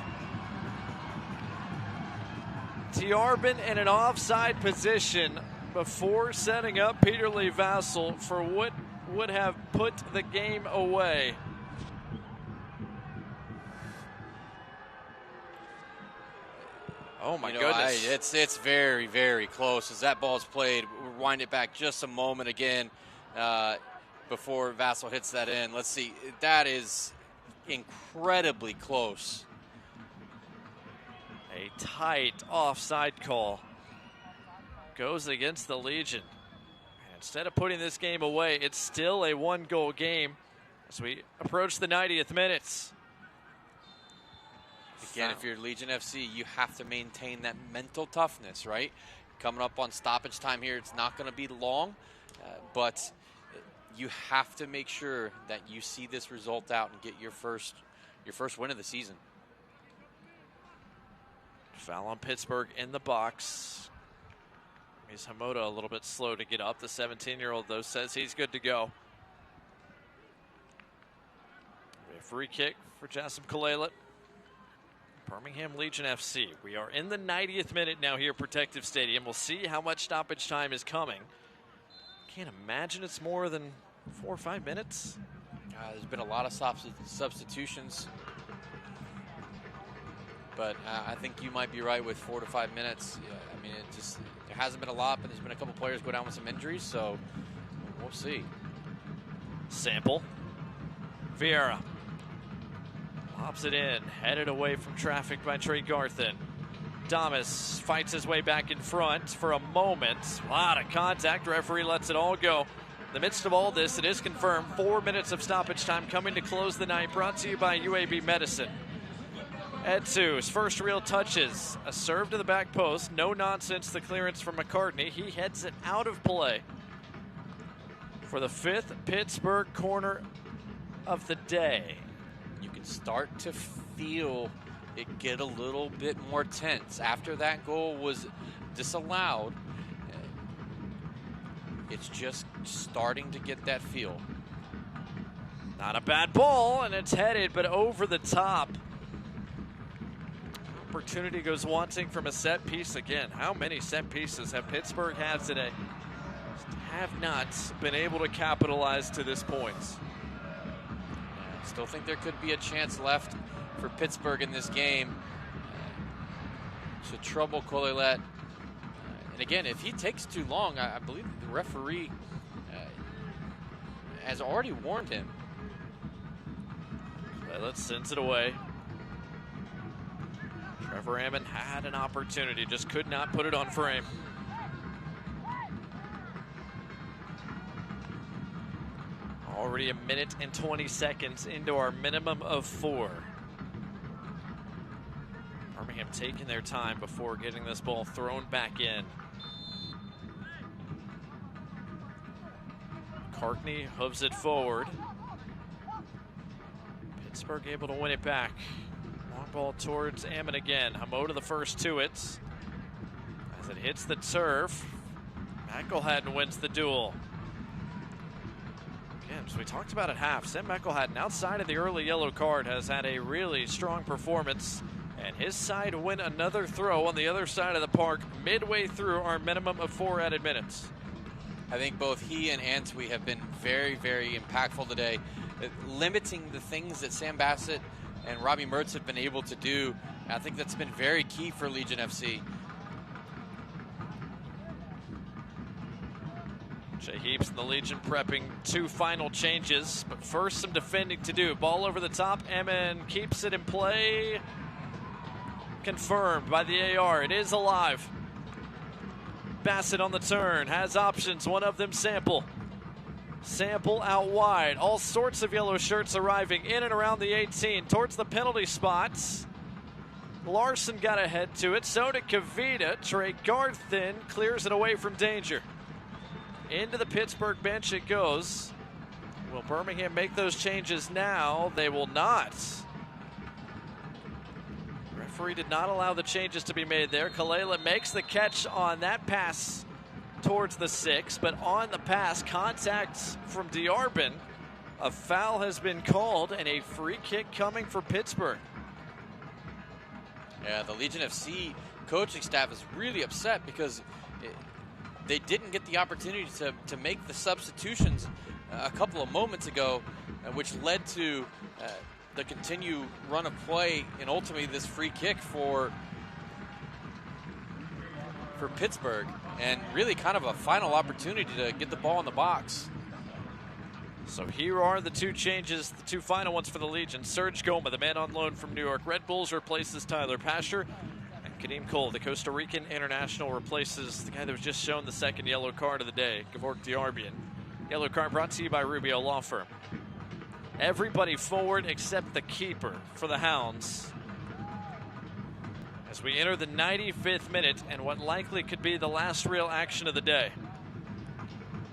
Tiarbin in an offside position before setting up Peter Lee Vassell for what would have put the game away. Oh my goodness. It's very, very close as that ball's played. We'll wind it back just a moment again before Vassell hits that in. Let's see. That is incredibly close. A tight offside call goes against the Legion. Instead of putting this game away, it's still a one-goal game as we approach the 90th minutes. Again, if you're Legion FC, you have to maintain that mental toughness, right? Coming up on stoppage time here, it's not going to be long, but you have to make sure that you see this result out and get your first win of the season. Foul on Pittsburgh in the box. He's Hamoda a little bit slow to get up. The 17-year-old, though, says he's good to go. A free kick for Jassim Kalelet. Birmingham Legion FC. We are in the 90th minute now here at Protective Stadium. We'll see how much stoppage time is coming. Can't imagine it's more than 4 or 5 minutes. There's been a lot of substitutions. But I think you might be right with 4 to 5 minutes. Yeah, I mean, there hasn't been a lot, but there's been a couple players go down with some injuries, so we'll see. Sample. Vieira. Pops it in, headed away from traffic by Trey Garthen. Damas fights his way back in front for a moment. A lot of contact. Referee lets it all go. In the midst of all this, it is confirmed 4 minutes of stoppage time coming to close the night. Brought to you by UAB Medicine. Etsu's first real touches. A serve to the back post. No nonsense, the clearance from McCartney. He heads it out of play for the 5th Pittsburgh corner of the day. You can start to feel it get a little bit more tense. After that goal was disallowed, it's just starting to get that feel. Not a bad ball, and it's headed, but over the top. Opportunity goes wanting from a set piece again. How many set pieces have Pittsburgh had today? Have not been able to capitalize to this point. Still think there could be a chance left for Pittsburgh in this game to trouble Kalelet. And again, if he takes too long, I believe the referee has already warned him. Kalelet sends it away. Trevor Ammon had an opportunity, just could not put it on frame. Already a minute and 20 seconds into our minimum of 4. Birmingham taking their time before getting this ball thrown back in. McCartney hooves it forward. Pittsburgh able to win it back. Long ball towards Ammon again. Hamoda the first to it. As it hits the turf, McElhatton wins the duel. As we talked about at half, Sam McElhatton, outside of the early yellow card, has had a really strong performance, and his side win another throw on the other side of the park midway through our minimum of 4 added minutes. I think both he and Antwi have been very, very impactful today, limiting the things that Sam Bassett and Robbie Mertz have been able to do. I think that's been very key for Legion FC. Jay Heaps and the Legion prepping 2 final changes, but first some defending to do. Ball over the top, Ammon keeps it in play. Confirmed by the AR, it is alive. Bassett on the turn, has options, one of them Sample. Sample out wide, all sorts of yellow shirts arriving in and around the 18, towards the penalty spots. Larson got ahead to it, so did Kavita. Trey Garthin clears it away from danger. Into the Pittsburgh bench it goes. Will Birmingham make those changes now? They will not. Referee did not allow the changes to be made there. Kalela makes the catch on that pass towards the 6, but on the pass, contact from Diarbin. A foul has been called and a free kick coming for Pittsburgh. Yeah, the Legion FC coaching staff is really upset because they didn't get the opportunity to make the substitutions a couple of moments ago, which led to the continued run of play and ultimately this free kick for Pittsburgh, and really kind of a final opportunity to get the ball in the box. So here are the two changes, the two final ones for the Legion. Serge Goma, the man on loan from New York Red Bulls, replaces Tyler Pasher. And Kadeem Cole, the Costa Rican international, replaces the guy that was just shown the second yellow card of the day, Gevork Diarbian. Yellow card brought to you by Rubio Law Firm. Everybody forward except the keeper for the Hounds. As we enter the 95th minute and what likely could be the last real action of the day.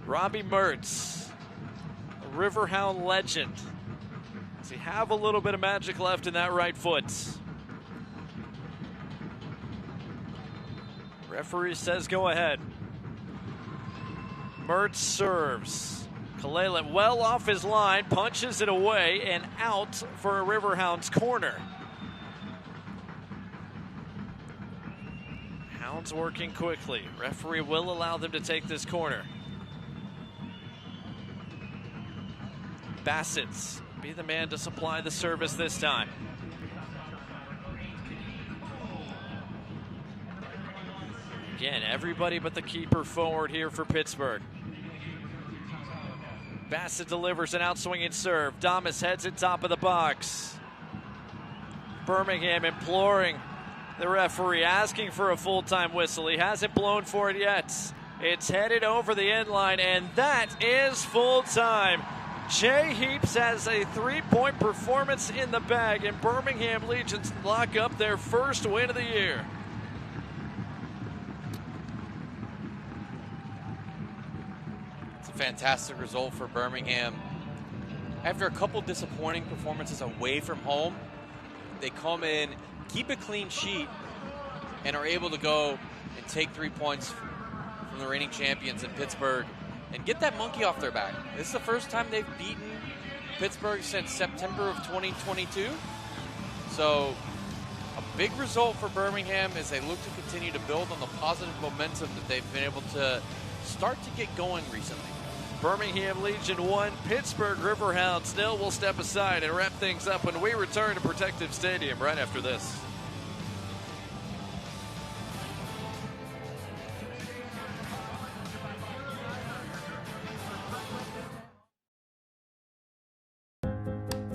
Robbie Mertz, a Riverhound legend. Does he have a little bit of magic left in that right foot? Referee says go ahead. Mertz serves. Kalela well off his line, punches it away and out for a Riverhounds corner. Hounds working quickly. Referee will allow them to take this corner. Bassett's be the man to supply the service this time. Again, everybody but the keeper forward here for Pittsburgh. Bassett delivers an outswinging serve. Damas heads it top of the box. Birmingham imploring the referee, asking for a full-time whistle. He hasn't blown for it yet. It's headed over the end line, and that is full-time. Jay Heaps has a three-point performance in the bag, and Birmingham Legions lock up their first win of the year. It's a fantastic result for Birmingham. After a couple disappointing performances away from home, they come in, keep a clean sheet, and are able to go and take 3 points from the reigning champions in Pittsburgh and get that monkey off their back. This is the first time they've beaten Pittsburgh since September of 2022. So a big result for Birmingham as they look to continue to build on the positive momentum that they've been able to start to get going recently. Birmingham Legion 1, Pittsburgh Riverhounds 0. We'll step aside and wrap things up when we return to Protective Stadium right after this.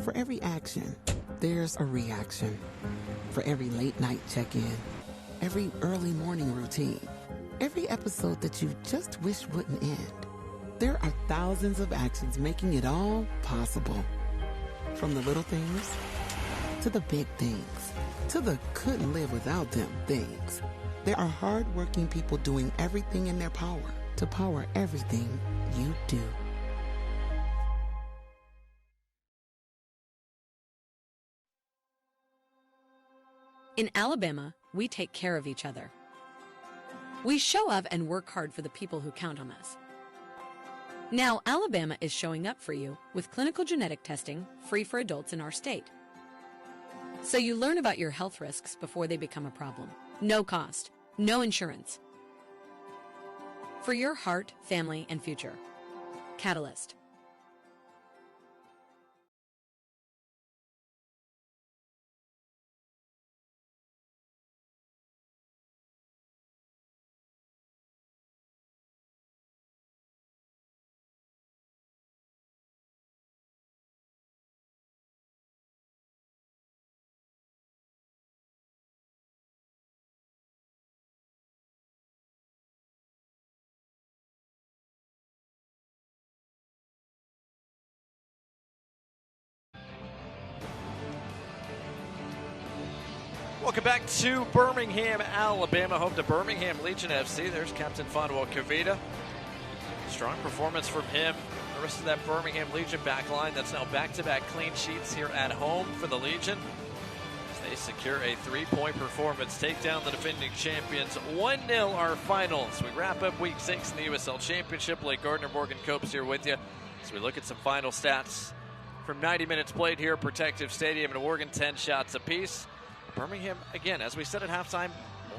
For every action, there's a reaction. For every late night check-in, every early morning routine, every episode that you just wish wouldn't end. There are thousands of actions making it all possible. From the little things to the big things to the couldn't live without them things. There are hardworking people doing everything in their power to power everything you do. In Alabama, we take care of each other. We show up and work hard for the people who count on us. Now, Alabama is showing up for you with clinical genetic testing free for adults in our state. So you learn about your health risks before they become a problem. No cost, no insurance. For your heart, family, and future. Catalyst. Welcome back to Birmingham, Alabama, home to Birmingham Legion FC. There's Captain Fonwell Kavita. Strong performance from him. The rest of that Birmingham Legion back line that's now back-to-back clean sheets here at home for the Legion. As they secure a 3-point performance, take down the defending champions. 1-0 our finals. We wrap up week 6 in the USL Championship. Blake Gardner, Morgan Copes here with you as we look at some final stats from 90 minutes played here at Protective Stadium in Oregon, 10 shots apiece. Birmingham, again, as we said at halftime,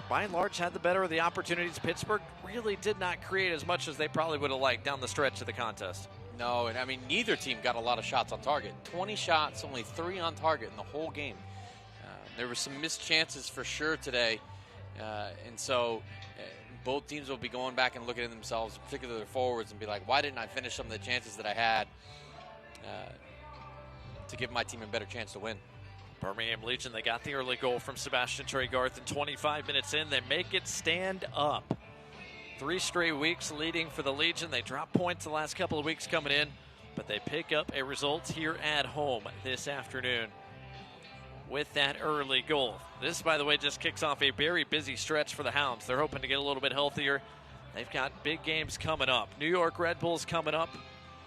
by and large had the better of the opportunities. Pittsburgh really did not create as much as they probably would have liked down the stretch of the contest. No, and I mean, neither team got a lot of shots on target. 20 shots, only 3 on target in the whole game. There were some missed chances for sure today. And so both teams will be going back and looking at themselves, particularly their forwards, and be like, why didn't I finish some of the chances that I had to give my team a better chance to win? Birmingham Legion, they got the early goal from Sebastian Tregarth, and 25 minutes in, they make it stand up. 3 straight weeks leading for the Legion. They dropped points the last couple of weeks coming in, but they pick up a result here at home this afternoon with that early goal. This, by the way, just kicks off a very busy stretch for the Hounds. They're hoping to get a little bit healthier. They've got big games coming up. New York Red Bulls coming up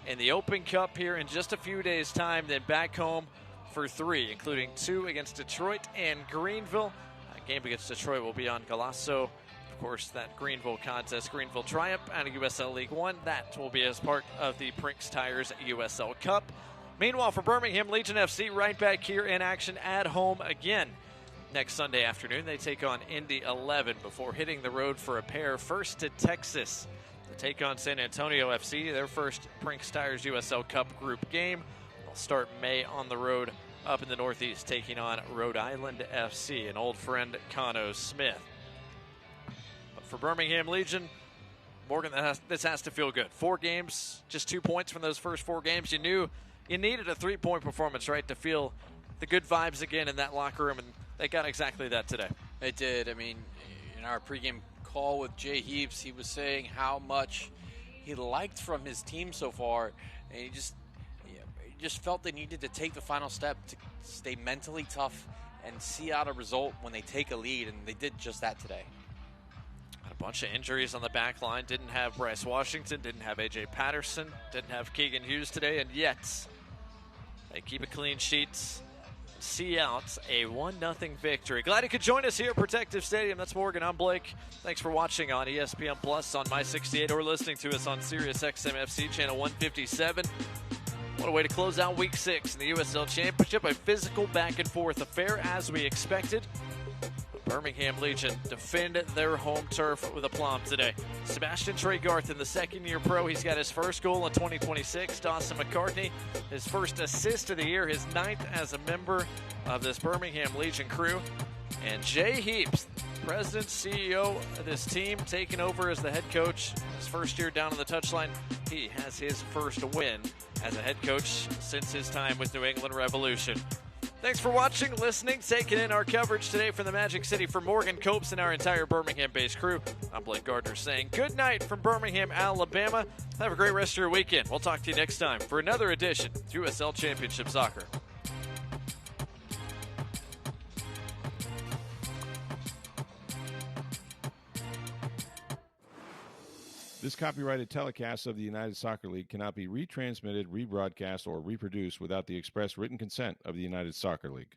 in the Open Cup here in just a few days' time, then back home for 3, including 2 against Detroit and Greenville. That game against Detroit will be on Golasso. Of course, that Greenville contest, Greenville Triumph out of USL League One, that will be as part of the Prinks Tires USL Cup. Meanwhile, for Birmingham Legion FC, right back here in action at home again. Next Sunday afternoon, they take on Indy 11 before hitting the road for a pair first to Texas to take on San Antonio FC, their first Prinks Tires USL Cup group game. They'll start May on the road up in the Northeast, taking on Rhode Island FC, an old friend, Cano Smith. But for Birmingham Legion, Morgan, this has to feel good. 4 games, just 2 points from those first 4 games. You knew you needed a 3-point performance, right, to feel the good vibes again in that locker room, and they got exactly that today. They did. I mean, in our pregame call with Jay Heaps, he was saying how much he liked from his team so far, and he just felt they needed to take the final step to stay mentally tough and see out a result when they take a lead, and they did just that today. Had a bunch of injuries on the back line. Didn't have Bryce Washington, didn't have A.J. Patterson, didn't have Keegan Hughes today, and yet they keep a clean sheet, see out a 1-0 victory. Glad you could join us here at Protective Stadium. That's Morgan. I'm Blake. Thanks for watching on ESPN Plus on My 68 or listening to us on Sirius XM FC channel 157. What a way to close out week 6 in the USL Championship. A physical back-and-forth affair as we expected. Birmingham Legion defend their home turf with aplomb today. Sebastian Tregarth in the second-year pro. He's got his first goal in 2026. Dawson McCartney, his first assist of the year, his 9th as a member of this Birmingham Legion crew. And Jay Heaps, president, CEO of this team, taking over as the head coach. His first year down on the touchline, he has his first win as a head coach since his time with New England Revolution. Thanks for watching, listening, taking in our coverage today from the Magic City. For Morgan Copes and our entire Birmingham-based crew, I'm Blake Gardner saying good night from Birmingham, Alabama. Have a great rest of your weekend. We'll talk to you next time for another edition of USL Championship Soccer. This copyrighted telecast of the United Soccer League cannot be retransmitted, rebroadcast, or reproduced without the express written consent of the United Soccer League.